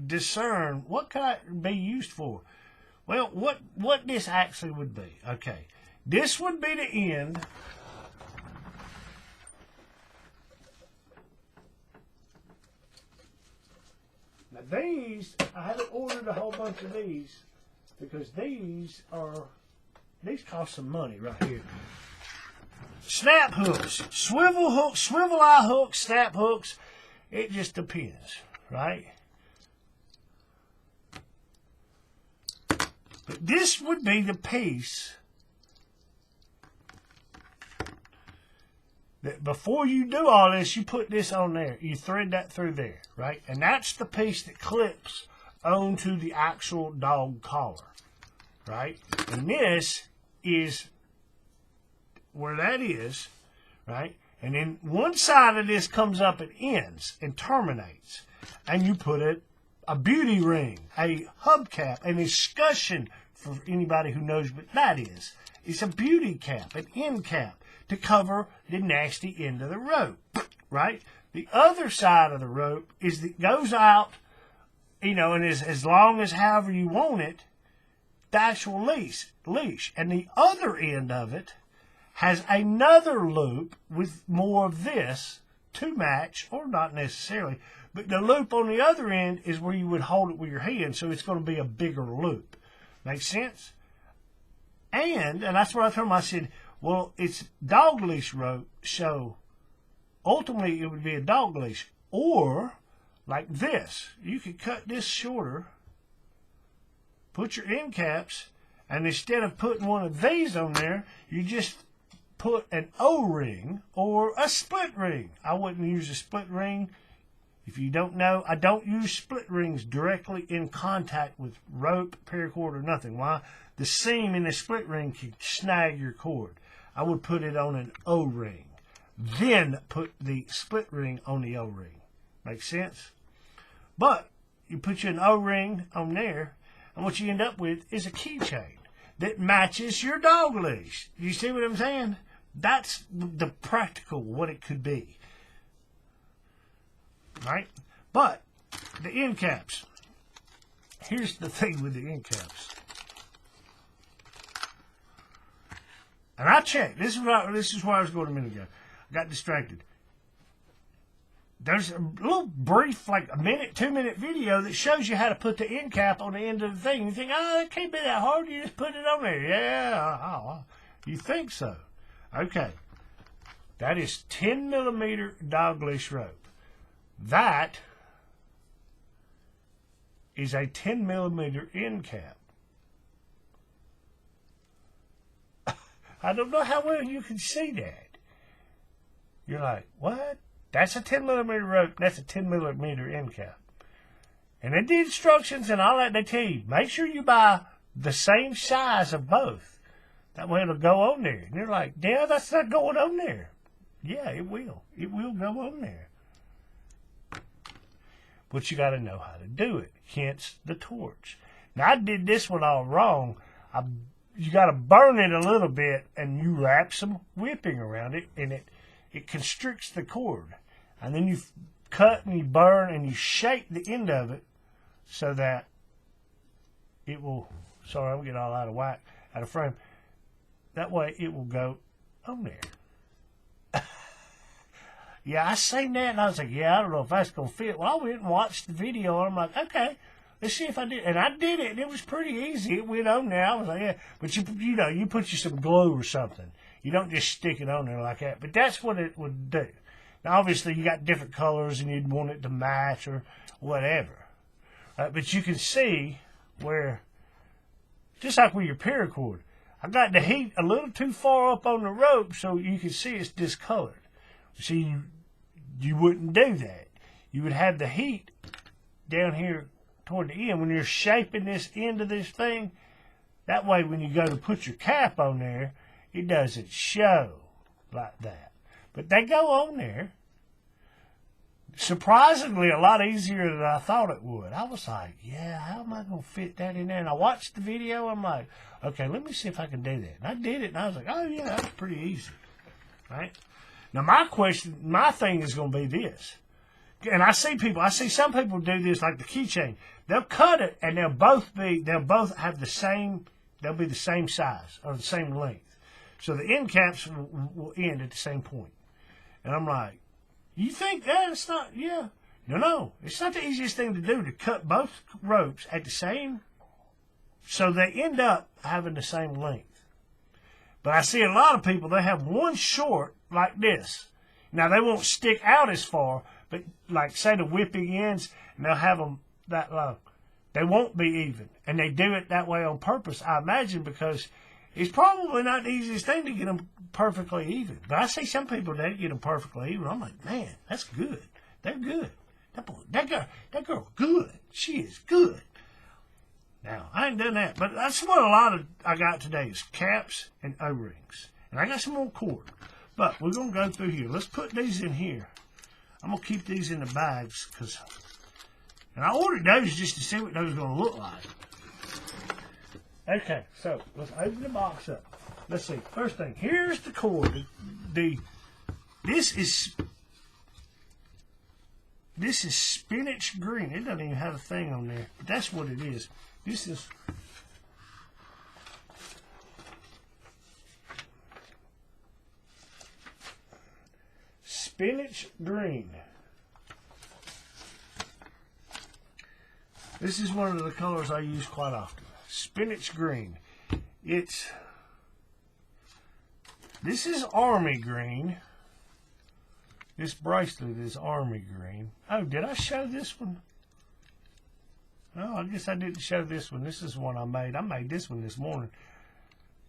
Speaker 3: discern what could it be used for. Well, what this actually would be. Okay, this would be the end. Now these, I haven't ordered a whole bunch of these because these cost some money right here. Snap hooks, swivel hooks, swivel eye hooks, snap hooks. It just depends, right? But this would be the piece that before you do all this, you put this on there. You thread that through there, right? And that's the piece that clips onto the actual dog collar, right? And this is where that is, right? And then one side of this comes up and ends and terminates. And you put a beauty ring, a hubcap, an escutcheon for anybody who knows what that is. It's a beauty cap, an end cap to cover the nasty end of the rope, right? The other side of the rope is that goes out, and is as long as however you want it, the actual leash. And the other end of it has another loop with more of this to match, or not necessarily, but the loop on the other end is where you would hold it with your hand, so it's going to be a bigger loop. Make sense? And that's what I told him. I said, well, it's dog leash rope, so ultimately it would be a dog leash. Or, like this, you could cut this shorter, put your end caps, and instead of putting one of these on there, you just put an O-ring or a split ring. I wouldn't use a split ring. If you don't know, I don't use split rings directly in contact with rope, paracord, or nothing. Why? The seam in the split ring can snag your cord. I would put it on an O-ring. Then put the split ring on the O-ring. Make sense? But you put an O-ring on there, and what you end up with is a keychain that matches your dog leash. You see what I'm saying? That's the practical, what it could be. Right? But the end caps. Here's the thing with the end caps. And I checked. This is where I was going a minute ago. I got distracted. There's a little brief, like a minute, 2-minute video that shows you how to put the end cap on the end of the thing. You think, it can't be that hard. You just put it on there. Yeah, you think so. Okay. That is 10mm dog leash rope. That is a 10mm end cap. I don't know how well you can see that. You're like, what? That's a 10mm rope. That's a 10mm end cap. And in the instructions and all that, they tell you, make sure you buy the same size of both. That way it'll go on there. And you're like, yeah, that's not going on there. Yeah, it will. It will go on there. But you got to know how to do it. Hence the torch. Now, I did this one all wrong. You got to burn it a little bit, and you wrap some whipping around it, and it constricts the cord. And then you cut and you burn and you shape the end of it so that it will, sorry, I'm getting all out of frame. That way it will go on there. Yeah, I seen that and I was like, yeah, I don't know if that's going to fit. Well, I went and watched the video and I'm like, okay, let's see if I did. And I did it and it was pretty easy. It went on there. I was like, yeah. But you put you some glue or something. You don't just stick it on there like that. But that's what it would do. Now, obviously, you got different colors and you'd want it to match or whatever. But you can see where, just like with your paracord, I got the heat a little too far up on the rope so you can see it's discolored. See, you wouldn't do that. You would have the heat down here toward the end when you're shaping this end of this thing. That way, when you go to put your cap on there, it doesn't show like that. But they go on there. Surprisingly, a lot easier than I thought it would. I was like, yeah, how am I going to fit that in there? And I watched the video. I'm like, okay, let me see if I can do that. And I did it, and I was like, oh, yeah, that's pretty easy. Right? Now, my thing is going to be this. And I see some people do this like the keychain. They'll cut it, and they'll both have the same, they'll be the same size or the same length. So the end caps will end at the same point. And I'm like, you think that? It's not, yeah. No. It's not the easiest thing to do to cut both ropes at the same, so they end up having the same length. But I see a lot of people, they have one short like this. Now, they won't stick out as far, but like, say, the whipping ends, and they'll have them that long. They won't be even. And they do it that way on purpose, I imagine, because it's probably not the easiest thing to get them perfectly even. But I see some people that get them perfectly even. I'm like, man, that's good. They're good. That girl, good. She is good. Now, I ain't done that. But that's what I got today is caps and O-rings. And I got some more cord. But we're going to go through here. Let's put these in here. I'm going to keep these in the bags. And I ordered those just to see what those are going to look like. Okay, so let's open the box up. Let's see. First thing, here's the cord. This is spinach green. It doesn't even have a thing on there, but that's what it is. This is spinach green. This is one of the colors I use quite often. Spinach green. This is army green. This bracelet is army green. Oh, did I show this one? No, I guess I didn't show this one. This is one I made. I made this one this morning.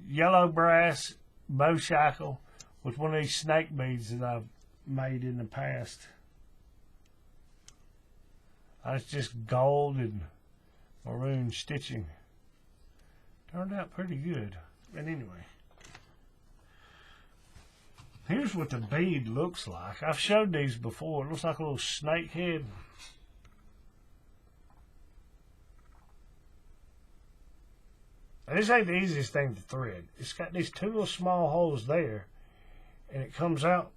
Speaker 3: Yellow brass bow shackle with one of these snake beads that I've made in the past. It's just gold and maroon stitching. Turned out pretty good. But anyway, here's what the bead looks like. I've showed these before. It looks like a little snake head. Now, this ain't the easiest thing to thread. It's got these two little small holes there, and it comes out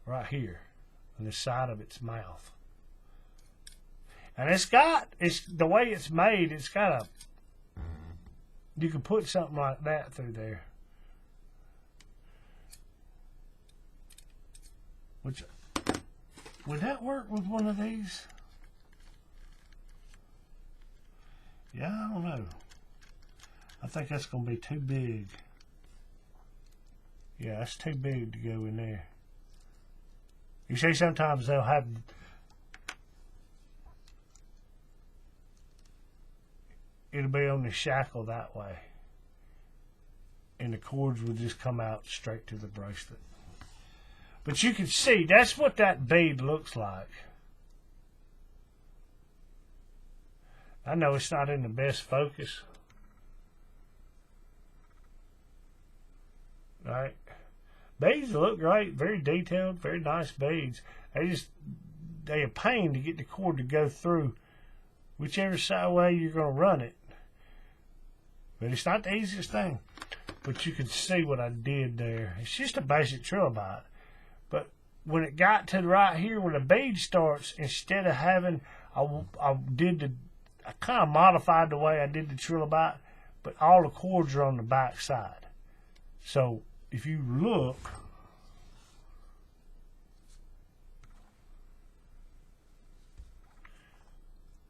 Speaker 3: right here on the side of its mouth. And it's the way it's made, it's got you can put something like that through there. Which, would that work with one of these? Yeah, I don't know. I think that's going to be too big. Yeah, that's too big to go in there. You see, sometimes they'll have... It'll be on the shackle that way. And the cords will just come out straight to the bracelet. But you can see, that's what that bead looks like. I know it's not in the best focus. Right? Beads look great, very detailed, very nice beads. They're a pain to get the cord to go through whichever side way you're going to run it. But it's not the easiest thing. But you can see what I did there. It's just a basic trilobite. But when it got to right here where the bead starts, instead of having, I kind of modified the way I did the trilobite, but all the cords are on the back side. So if you look,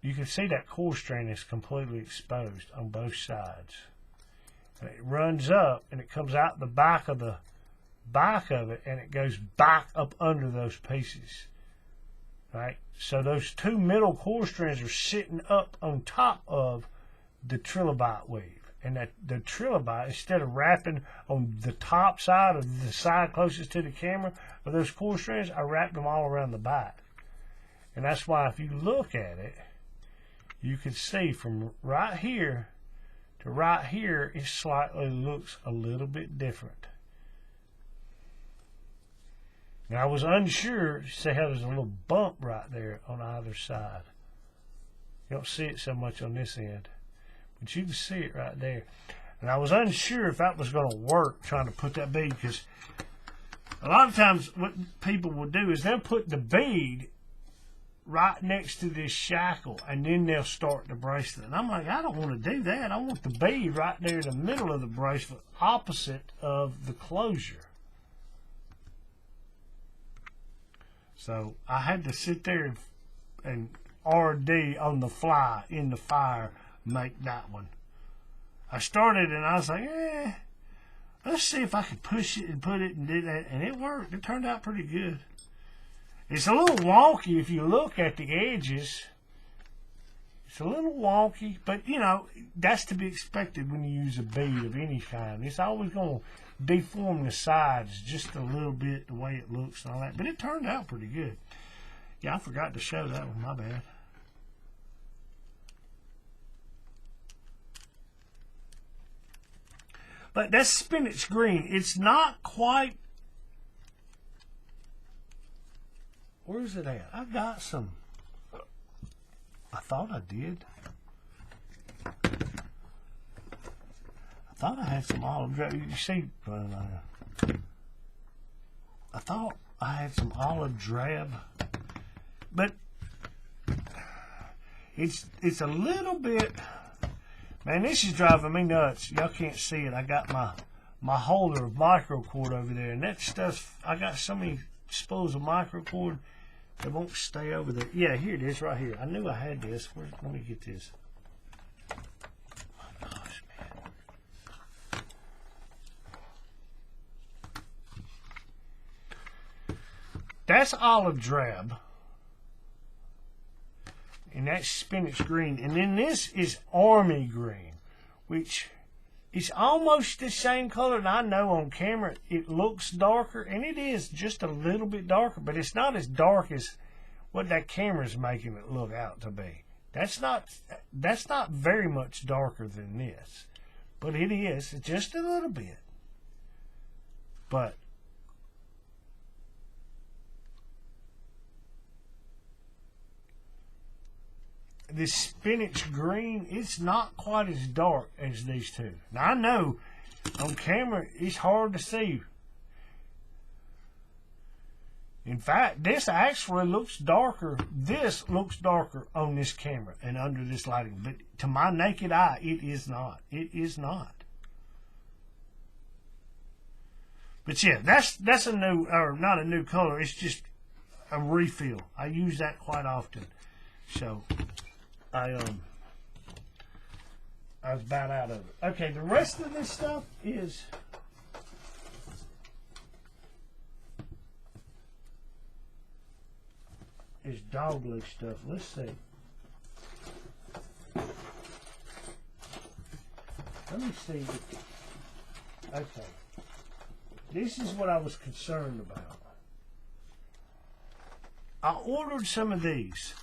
Speaker 3: you can see that core string is completely exposed on both sides. And it runs up and it comes out the back of the back of it, and it goes back up under those pieces. Right? So those two middle core strands are sitting up on top of the trilobite weave. And that the trilobite, instead of wrapping on the top side of the side closest to the camera of those core strands, I wrapped them all around the back. And that's why if you look at it, you can see from right here to right here, it slightly looks a little bit different. And I was unsure, see how there's a little bump right there on either side. You don't see it so much on this end, but you can see it right there. And I was unsure if that was going to work, trying to put that bead, because a lot of times what people will do is they'll put the bead right next to this shackle, and then they'll start the bracelet. And I'm like, I don't want to do that. I want the bead right there in the middle of the bracelet, opposite of the closure. So I had to sit there and RD on the fly in the fire make that one. I started and I was like, let's see if I could push it and put it and do that. And it worked. It turned out pretty good. It's a little wonky if you look at the edges. It's a little wonky, but you know, that's to be expected when you use a bead of any kind. It's always going to deform the sides just a little bit, the way it looks and all that. But it turned out pretty good. Yeah, I forgot to show that one. My bad. But that's spinach green. It's not quite... Where's it at? I got some. I thought I did. I thought I had some olive drab. You see, I thought I had some olive drab, but it's a little bit. Man, this is driving me nuts. Y'all can't see it. I got my holder of microcord over there, and that stuff. I got so many spools of microcord that won't stay over there. Yeah, here it is, right here. I knew I had this. Let me get this. Oh my gosh, man. That's olive drab. And that's spinach green. And then this is army green, which is almost the same color. And I know on camera it looks darker, and it is just a little bit darker, but it's not as dark as what that camera's making it look out to be. That's not very much darker than this, but it is just a little bit. But this spinach green, it's not quite as dark as these two. Now I know on camera it's hard to see. In fact, this actually looks darker. This looks darker on this camera and under this lighting. But to my naked eye, it is not. It is not. But yeah, that's a new, or not a new color. It's just a refill. I use that quite often. So I was about out of it. Okay, the rest of this stuff is dogleg stuff. Let's see. Let me see. Okay. This is what I was concerned about. I ordered some of these.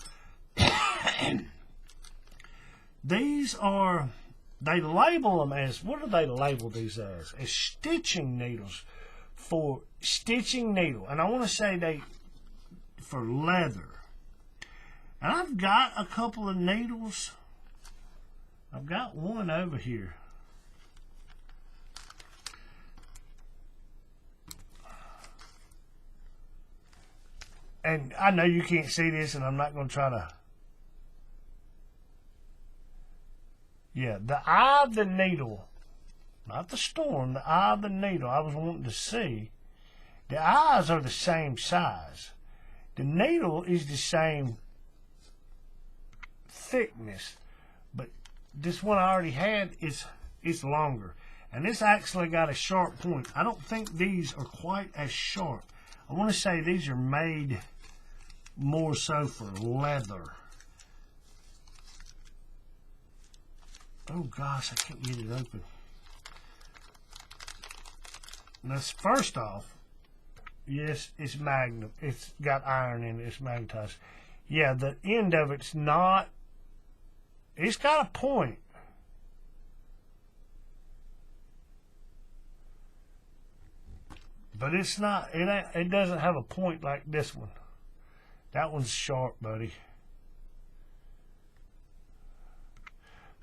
Speaker 3: These are, they label them as, what do they label these as? As stitching needles for stitching needle. And I want to say they, for leather. And I've got a couple of needles. I've got one over here. And I know you can't see this, and I'm not going to try to. Yeah, the eye of the needle, not the storm, the eye of the needle I was wanting to see. The eyes are the same size. The needle is the same thickness, but this one I already had is longer. And this actually got a sharp point. I don't think these are quite as sharp. I want to say these are made more so for leather. Oh gosh, I can't get it open. Now, first off, yes, it's magnum. It's got iron in it. It's magnetized. Yeah, the end of it's not. It's got a point. But it's not. It doesn't have a point like this one. That one's sharp, buddy.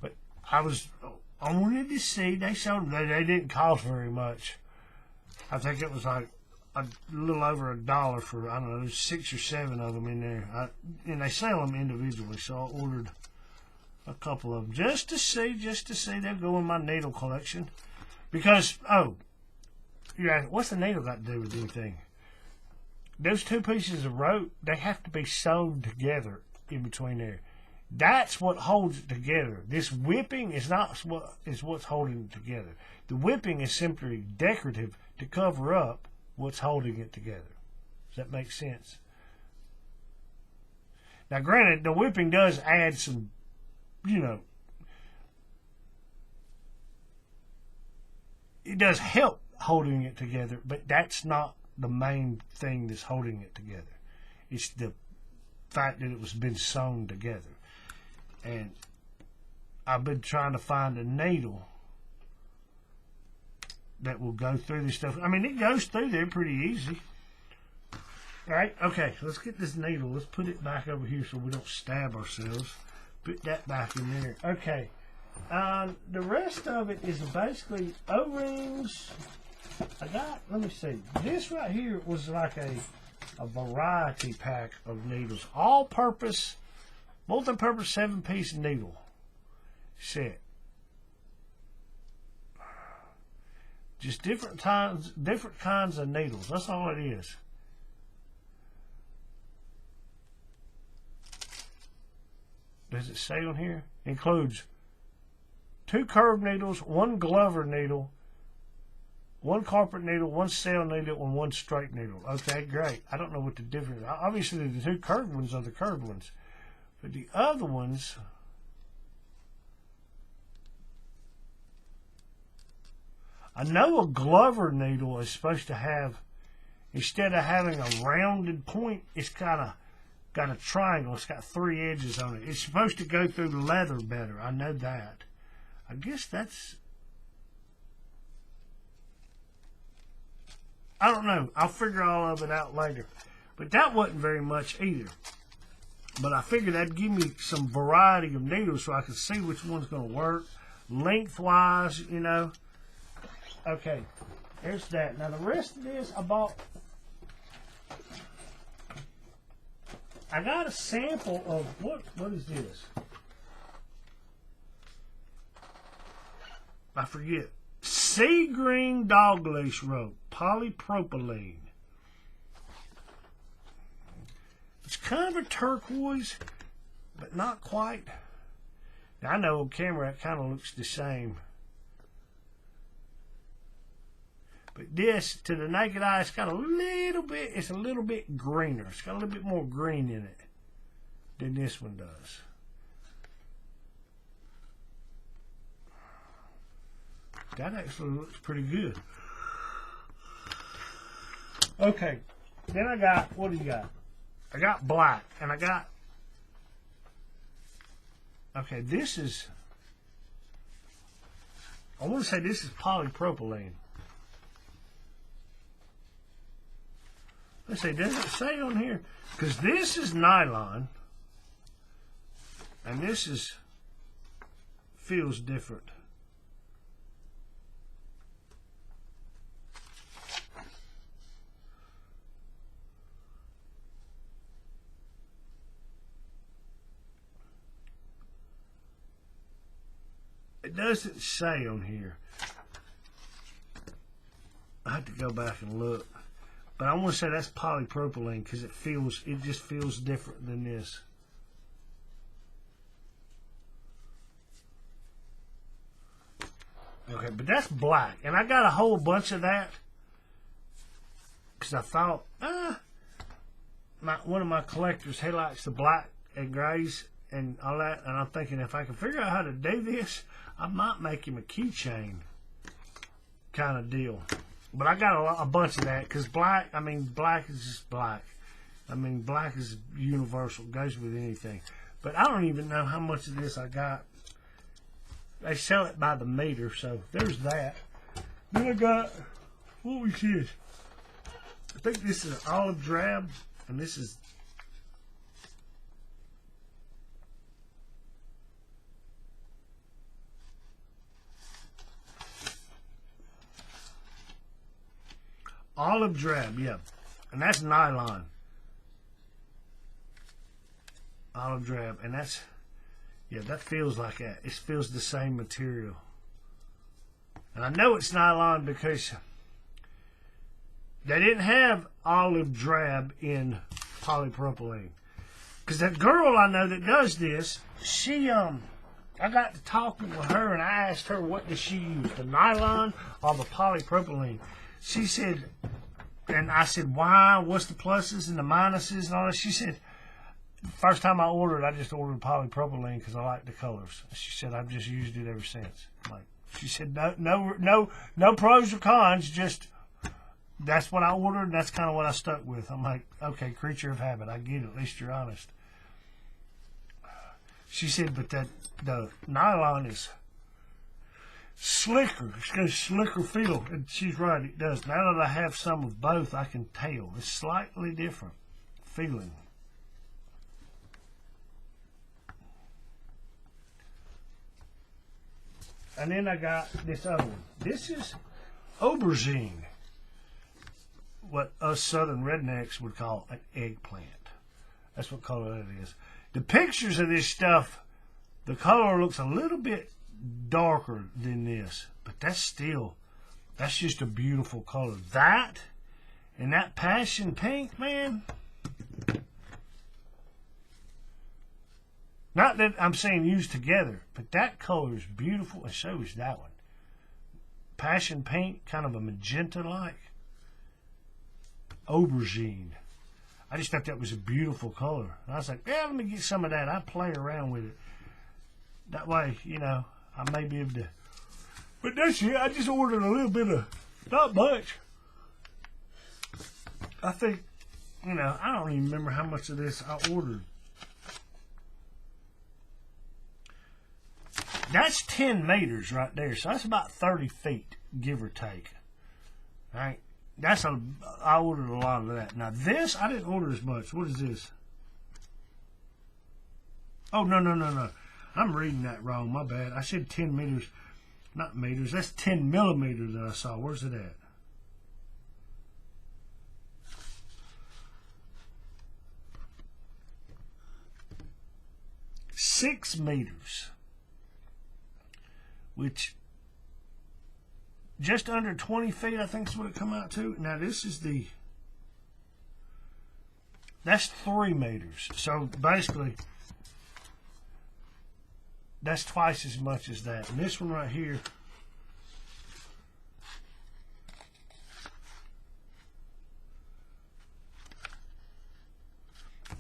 Speaker 3: But I wanted to see. They showed they didn't cost very much. I think it was like a little over $1 for, I don't know, there's 6 or 7 of them in there. And they sell them individually, so I ordered a couple of them just to see. They'll go in my needle collection. Because, oh, yeah, what's the needle got to do with anything? Those 2 pieces of rope, they have to be sewed together in between there. That's what holds it together. This whipping is not what's holding it together. The whipping is simply decorative to cover up what's holding it together. Does that make sense? Now, granted, the whipping does add some, it does help holding it together, but that's not the main thing that's holding it together. It's the fact that it was been sewn together. And I've been trying to find a needle that will go through this stuff. I mean, it goes through there pretty easy. All right, okay, let's get this needle. Let's put it back over here so we don't stab ourselves. Put that back in there. Okay. The rest of it is basically O-rings. Let me see. This right here was like a variety pack of needles. All-purpose, multi-purpose 7-piece needle set. Just different kinds of needles. That's all it is. Does it say on here? Includes 2 curved needles, 1 Glover needle, 1 carpet needle, 1 sail needle, and 1 straight needle. Okay, great. I don't know what the difference is. Obviously, the 2 curved ones are the curved ones. But the other ones, I know a Glover needle is supposed to have, instead of having a rounded point, it's got a triangle. It's got 3 edges on it. It's supposed to go through the leather better. I know that. I guess that's, I don't know. I'll figure all of it out later. But that wasn't very much either. But I figured that'd give me some variety of needles so I could see which one's going to work. Lengthwise, Okay, there's that. Now the rest of this I bought. I got a sample of what is this? I forget. Sea green dog leash rope, polypropylene. It's kind of a turquoise, but not quite. Now, I know on camera it kind of looks the same. But this, to the naked eye, it's got a little bit greener. It's got a little bit more green in it than this one does. That actually looks pretty good. Okay, then I got, what do you got? I got black, and I got, okay, this is, I want to say this is polypropylene. Let's see, does it say on here? Because this is nylon, and this is, feels different. It doesn't say on here. I have to go back and look. But I want to say that's polypropylene because it just feels different than this. Okay, Okay, but that's black. And I got a whole bunch of that. Because I thought, one of my collectors, he likes the black and grays and all that. And I'm thinking, if I can figure out how to do this, I might make him a keychain kind of deal. But I got a bunch of that. Because black is just black. I mean, black is universal. Goes with anything. But I don't even know how much of this I got. They sell it by the meter, so there's that. Then I got, what was this? I think this is an olive drab, and this is olive drab, yeah. And that's nylon. Olive drab, and that's, yeah, that feels like that. It feels the same material. And I know it's nylon because they didn't have olive drab in polypropylene. Because that girl I know that does this, she, I got to talking with her and I asked her what does she use, the nylon or the polypropylene. She said, and I said, why? What's the pluses and the minuses and all that? She said, first time I ordered, I just ordered polypropylene because I like the colors. She said, I've just used it ever since. Like, she said, no pros or cons, just that's what I ordered, and that's kind of what I stuck with. I'm like, okay, creature of habit, I get it, at least you're honest. She said, but the nylon is slicker. It's got a slicker feel, and she's right, it does. Now that I have some of both, I can tell. It's slightly different feeling. And then I got this other one. This is aubergine. What us southern rednecks would call an eggplant. That's what color that is. The pictures of this stuff, the color looks a little bit darker than this. But that's just a beautiful color. That and that passion pink, man. Not that I'm saying used together, but that color is beautiful, and so is that one. Passion pink, kind of a magenta-like. Aubergine. I just thought that was a beautiful color. And I was like, yeah, let me get some of that. I play around with it. That way, you know, I may be able to. But that's it. I just ordered a little bit of, not much. I think, you know, I don't even remember how much of this I ordered. That's 10 meters right there. So that's about 30 feet, give or take. All right. I ordered a lot of that. Now this, I didn't order as much. What is this? Oh, no. I'm reading that wrong. My bad. I said 10 meters. Not meters. That's 10 millimeters that I saw. Where's it at? Six meters. Which, just under 20 feet, I think is what it come out to. Now, this is that's 3 meters. So, basically, that's twice as much as that. And this one right here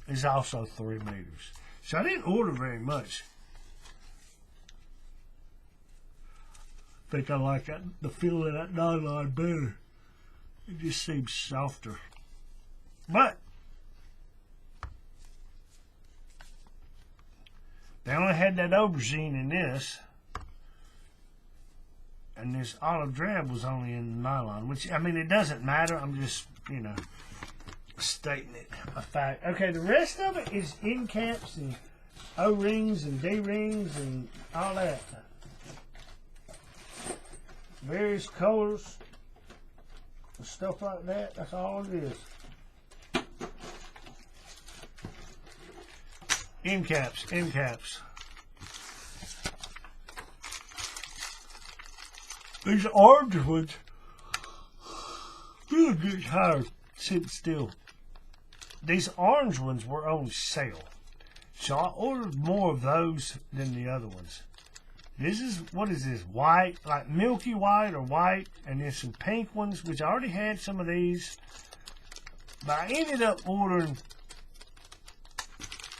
Speaker 3: is also 3 meters. So, I didn't order very much. I think I like the feel of that nylon better. It just seems softer. But they only had that aubergine in this, and this olive drab was only in the nylon, which, I mean, it doesn't matter. I'm just, you know, stating it a fact. Okay, the rest of it is end caps and O-rings and D-rings and all that. Various colors and stuff like that. That's all it is. End caps. These orange ones really gets higher sitting still. These orange ones were on sale, so I ordered more of those than the other ones. This is, what is this? White, like milky white or white. And then some pink ones, which I already had some of these. But I ended up ordering,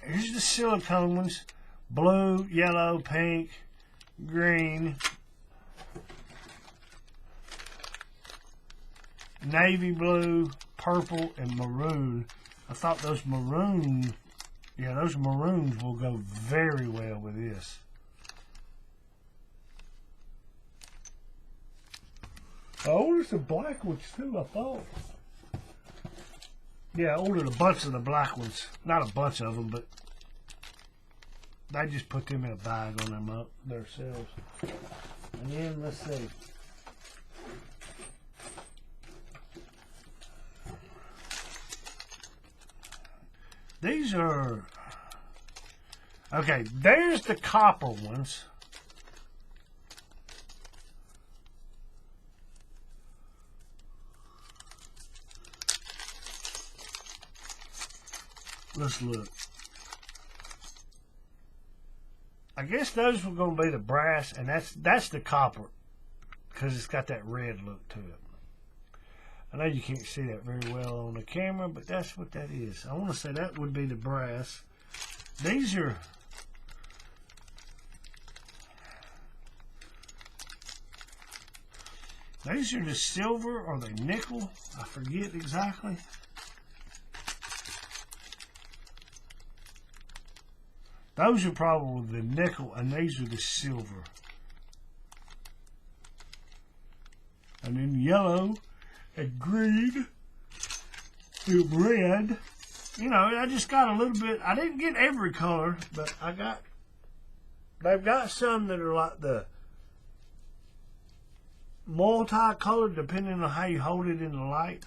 Speaker 3: here's the silicone ones. Blue, yellow, pink, green, navy blue, purple, and maroon. I thought those maroons will go very well with this. I ordered some black ones too, I thought. Yeah, I ordered a bunch of the black ones. Not a bunch of them, but they just put them in a bag on them up themselves. And then, let's see. These are, okay, there's the copper ones. Let's look. I guess those were going to be the brass, and that's the copper, because it's got that red look to it. I know you can't see that very well on the camera, but that's what that is. I want to say that would be the brass. These are the silver or the nickel. I forget exactly. Those are probably the nickel, and these are the silver. And then yellow and green and red. You know, I just got a little bit. I didn't get every color, but they've got some that are like the multicolored, depending on how you hold it in the light.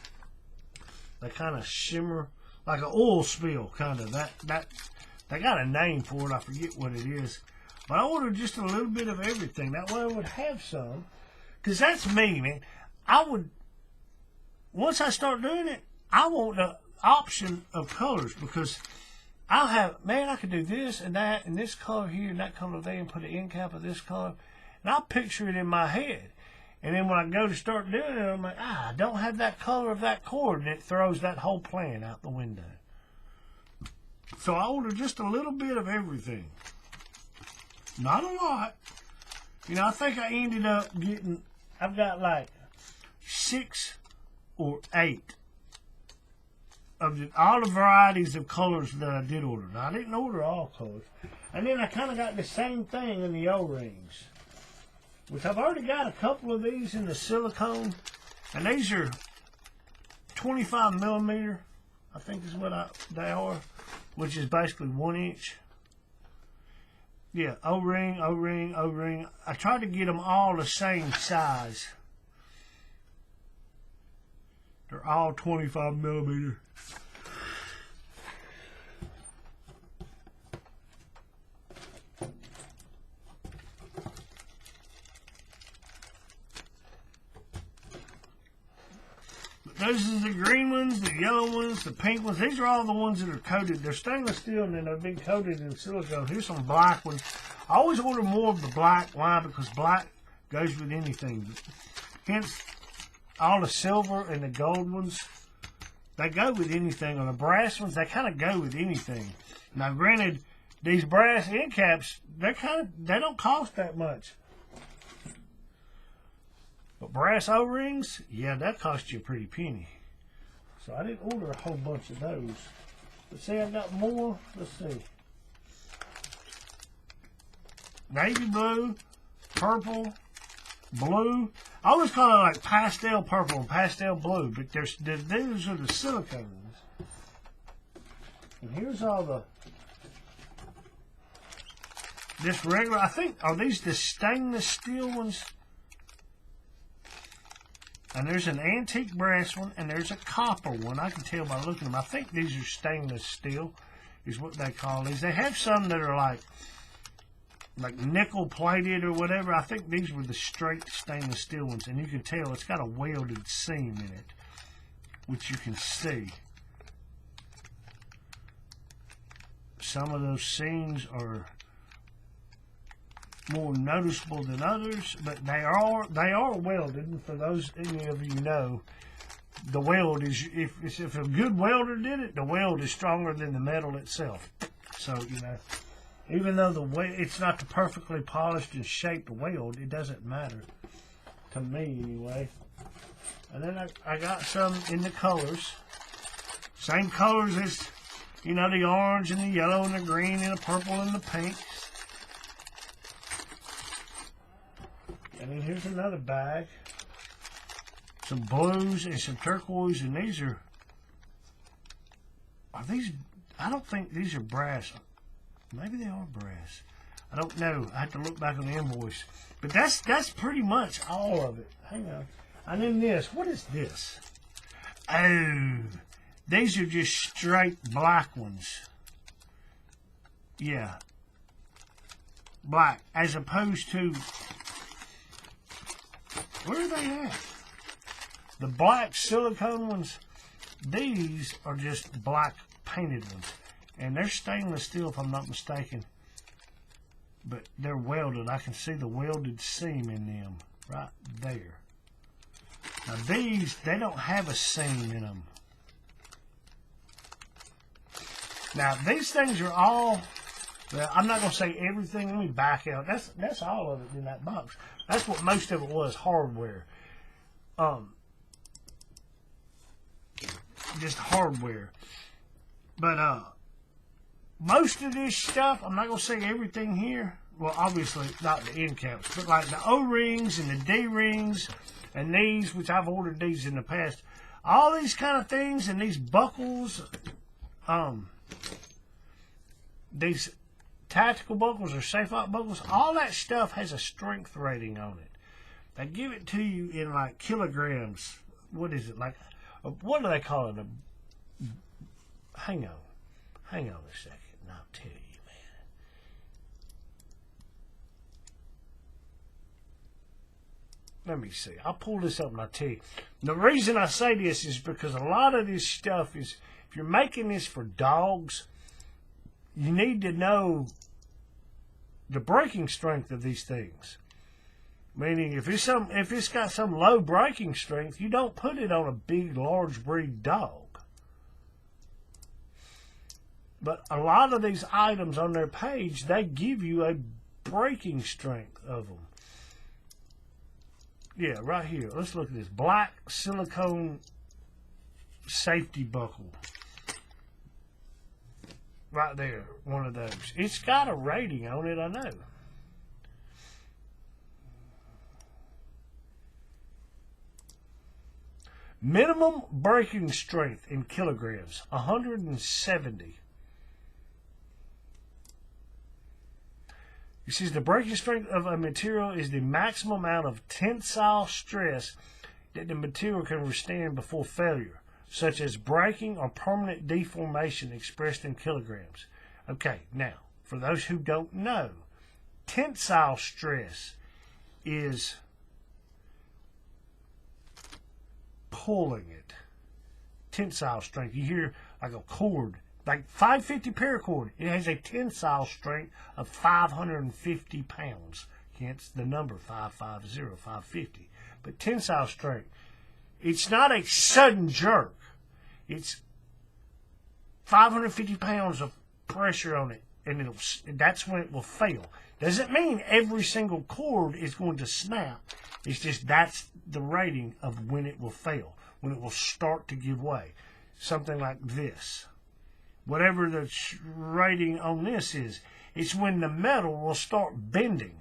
Speaker 3: They kind of shimmer like an oil spill, kind of. That they got a name for it. I forget what it is. But I ordered just a little bit of everything. That way I would have some. Because that's me, man. Once I start doing it, I want the option of colors. Because I'll have, man, I could do this and that and this color here and that color there and put an end cap of this color. And I'll picture it in my head. And then when I go to start doing it, I'm like, I don't have that color of that cord. And it throws that whole plan out the window. So I ordered just a little bit of everything. Not a lot. You know, I think I ended up getting, I've got like 6 or 8 of all the varieties of colors that I did order. Now, I didn't order all colors. And then I kind of got the same thing in the O-rings, which I've already got a couple of these in the silicone. And these are 25 millimeter, I think is what they are, which is basically 1 inch. Yeah, O-ring, O-ring, O-ring. I tried to get them all the same size. They're all 25 millimeter. Those are the green ones, the yellow ones, the pink ones. These are all the ones that are coated. They're stainless steel and then they've been coated in silicone. Here's some black ones. I always order more of the black. Why? Because black goes with anything. Hence, all the silver and the gold ones, they go with anything. Or the brass ones, they kind of go with anything. Now, granted, these brass end caps, they don't cost that much. But brass O-rings, yeah, that cost you a pretty penny. So I didn't order a whole bunch of those. But see, I got more. Let's see. Navy blue, purple, blue. I always call it like pastel purple and pastel blue, but these are the silicone ones. And here's all this regular, I think, are these the stainless steel ones? And there's an antique brass one, and there's a copper one. I can tell by looking at them. I think these are stainless steel, is what they call these. They have some that are like nickel plated or whatever. I think these were the straight stainless steel ones, and you can tell it's got a welded seam in it, which you can see. Some of those seams are more noticeable than others, but they are welded. And for those any of you know, the weld is if a good welder did it, the weld is stronger than the metal itself. So even though it's not the perfectly polished and shaped weld, it doesn't matter to me anyway. And then I got some in the colors, same colors as the orange and the yellow and the green and the purple and the pink. And then here's another bag. Some blues and some turquoise, and these are these, I don't think these are brass. Maybe they are brass. I don't know. I have to look back on the invoice. But that's pretty much all of it. Hang on. And then this. What is this? Oh, these are just straight black ones. Yeah. Black. As opposed to, where are they at? The black silicone ones, these are just black painted ones. And they're stainless steel if I'm not mistaken. But they're welded. I can see the welded seam in them right there. Now these, they don't have a seam in them. Now these things are all, well, I'm not going to say everything. Let me back out. That's all of it in that box. That's what most of it was, hardware. Just hardware. But most of this stuff, I'm not going to say everything here. Well, obviously not the end caps, but like the O-rings and the D-rings and these, which I've ordered these in the past. All these kind of things and these buckles, these tactical buckles or safe lock buckles, all that stuff has a strength rating on it. They give it to you in like kilograms. What is it? Like, what do they call it? Hang on a second, and I'll tell you, man. Let me see. I'll pull this up and I'll tell you. The reason I say this is because a lot of this stuff is, if you're making this for dogs, you need to know the breaking strength of these things. Meaning, if it's got some low breaking strength, you don't put it on a big, large breed dog. But a lot of these items on their page, they give you a breaking strength of them. Yeah, right here. Let's look at this. Black silicone safety buckle. Right there, one of those. It's got a rating on it, I know. Minimum breaking strength in kilograms, 170. It says the breaking strength of a material is the maximum amount of tensile stress that the material can withstand before failure, such as breaking or permanent deformation expressed in kilograms. Okay, now, for those who don't know, tensile stress is pulling it. Tensile strength. You hear like a cord, like 550 paracord. It has a tensile strength of 550 pounds. Hence the number 550, 550. But tensile strength, it's not a sudden jerk. It's 550 pounds of pressure on it, and that's when it will fail. Doesn't mean every single cord is going to snap. It's just that's the rating of when it will fail, when it will start to give way. Something like this. Whatever the rating on this is, it's when the metal will start bending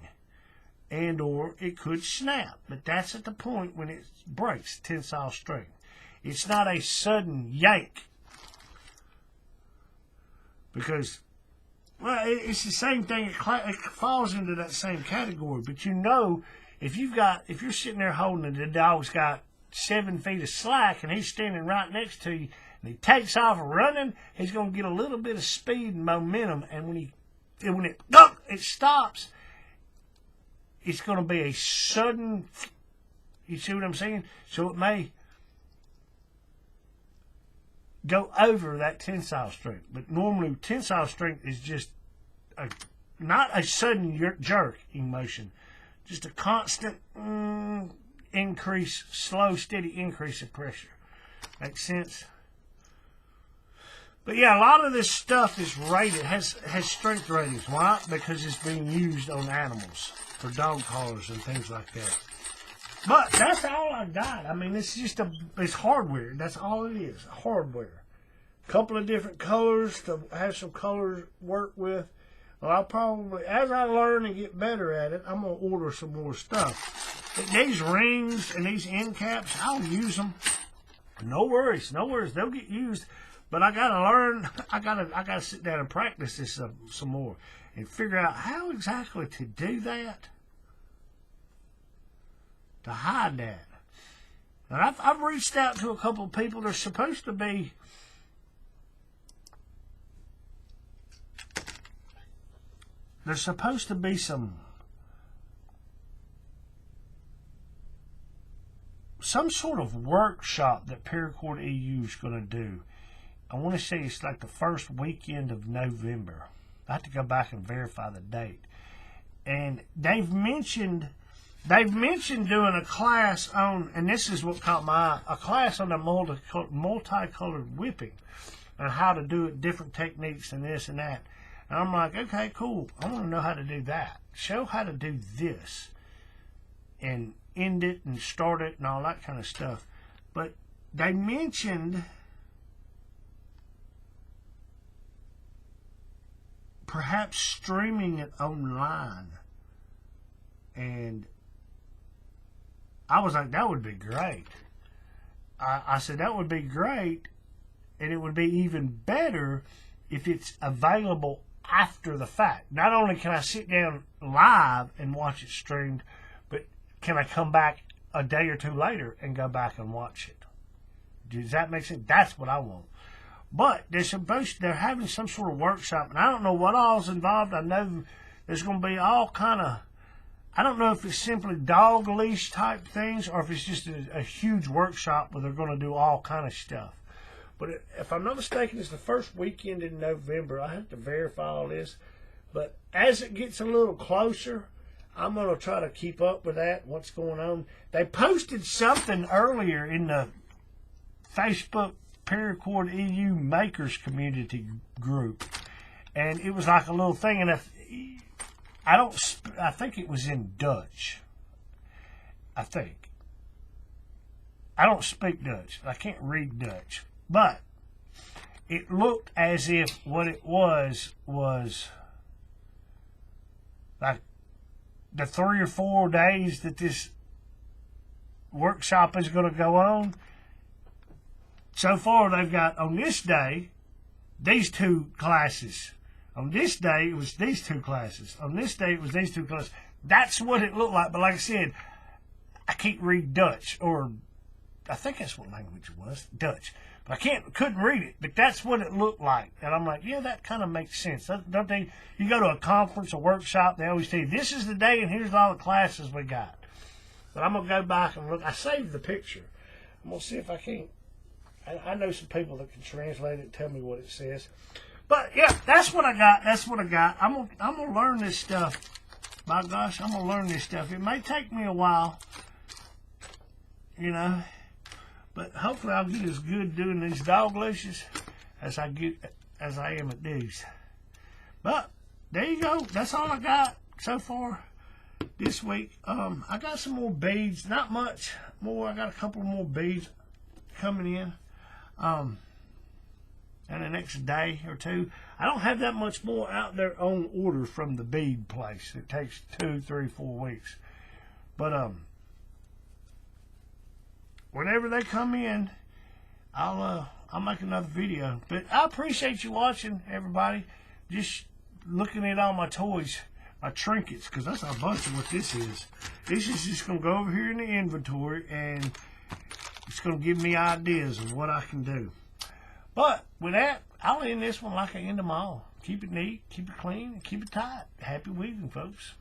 Speaker 3: and or it could snap. But that's at the point when it breaks, tensile strength. It's not a sudden yank. Because, well, it's the same thing. It falls into that same category. But you know, if you're sitting there holding it, the dog's got 7 feet of slack and he's standing right next to you, and he takes off running, he's going to get a little bit of speed and momentum. And when it stops, it's going to be a sudden, you see what I'm saying? So it may go over that tensile strength. But normally tensile strength is just not a sudden jerking motion, just a constant increase, slow, steady increase of pressure. Makes sense? But yeah, a lot of this stuff is rated, has strength ratings. Why? Because it's being used on animals for dog collars and things like that. But that's all I got. I mean, it's just it's hardware. That's all it is, hardware. A couple of different colors to have some colors work with. Well, I'll probably, as I learn and get better at it, I'm going to order some more stuff. But these rings and these end caps, I'll use them. No worries, no worries. They'll get used. But I got to learn. I gotta sit down and practice this some more and figure out how exactly to do that, to hide that. And I've reached out to a couple of people. There's supposed to be some sort of workshop that Paracord EU is going to do. I want to say it's like the first weekend of November. I have to go back and verify the date. And they've mentioned doing a class on, and this is what caught my eye, a class on the multicolored whipping and how to do it, different techniques and this and that. And I'm like, okay, cool. I want to know how to do that. Show how to do this and end it and start it and all that kind of stuff. But they mentioned perhaps streaming it online. And I was like, that would be great. I said, that would be great. And it would be even better if it's available after the fact. Not only can I sit down live and watch it streamed, but can I come back a day or two later and go back and watch it? Does that make sense? That's what I want. But they're having some sort of workshop, and I don't know what all's involved. I know there's going to be all kind of, I don't know if it's simply dog leash type things or if it's just a huge workshop where they're going to do all kind of stuff. But if I'm not mistaken, it's the first weekend in November. I have to verify all this. But as it gets a little closer, I'm going to try to keep up with that, what's going on. They posted something earlier in the Facebook Paracord EU Makers Community group. And it was like a little thing. And I think it was in Dutch. I think. I don't speak Dutch. I can't read Dutch. But it looked as if what it was like the 3 or 4 days that this workshop is going to go on. So far, they've got on this day these 2 classes. On this day, it was these 2 classes. On this day, it was these 2 classes. That's what it looked like. But like I said, I can't read Dutch, or I think that's what language it was, Dutch. But I couldn't read it, but that's what it looked like. And I'm like, yeah, that kind of makes sense. Don't they? You go to a conference, a workshop, they always tell you, this is the day and here's all the classes we got. But I'm going to go back and look. I saved the picture. I'm going to see if I can't. I know some people that can translate it and tell me what it says. But yeah, that's what I got. That's what I got. I'm gonna learn this stuff. My gosh, I'm gonna learn this stuff. It may take me a while, you know, but hopefully I'll get as good doing these dog leashes as I am at these. But there you go. That's all I got so far this week. I got some more beads. Not much more. I got a couple more beads coming in. In the next day or two. I don't have that much more out there on order from the bead place. It takes 2, 3, 4 weeks. But whenever they come in, I'll make another video. But I appreciate you watching, everybody. Just looking at all my toys, my trinkets, because that's a bunch of what this is. This is just going to go over here in the inventory, and it's going to give me ideas of what I can do. But with that, I'll end this one like I end them all. Keep it neat, keep it clean, and keep it tight. Happy weaving, folks.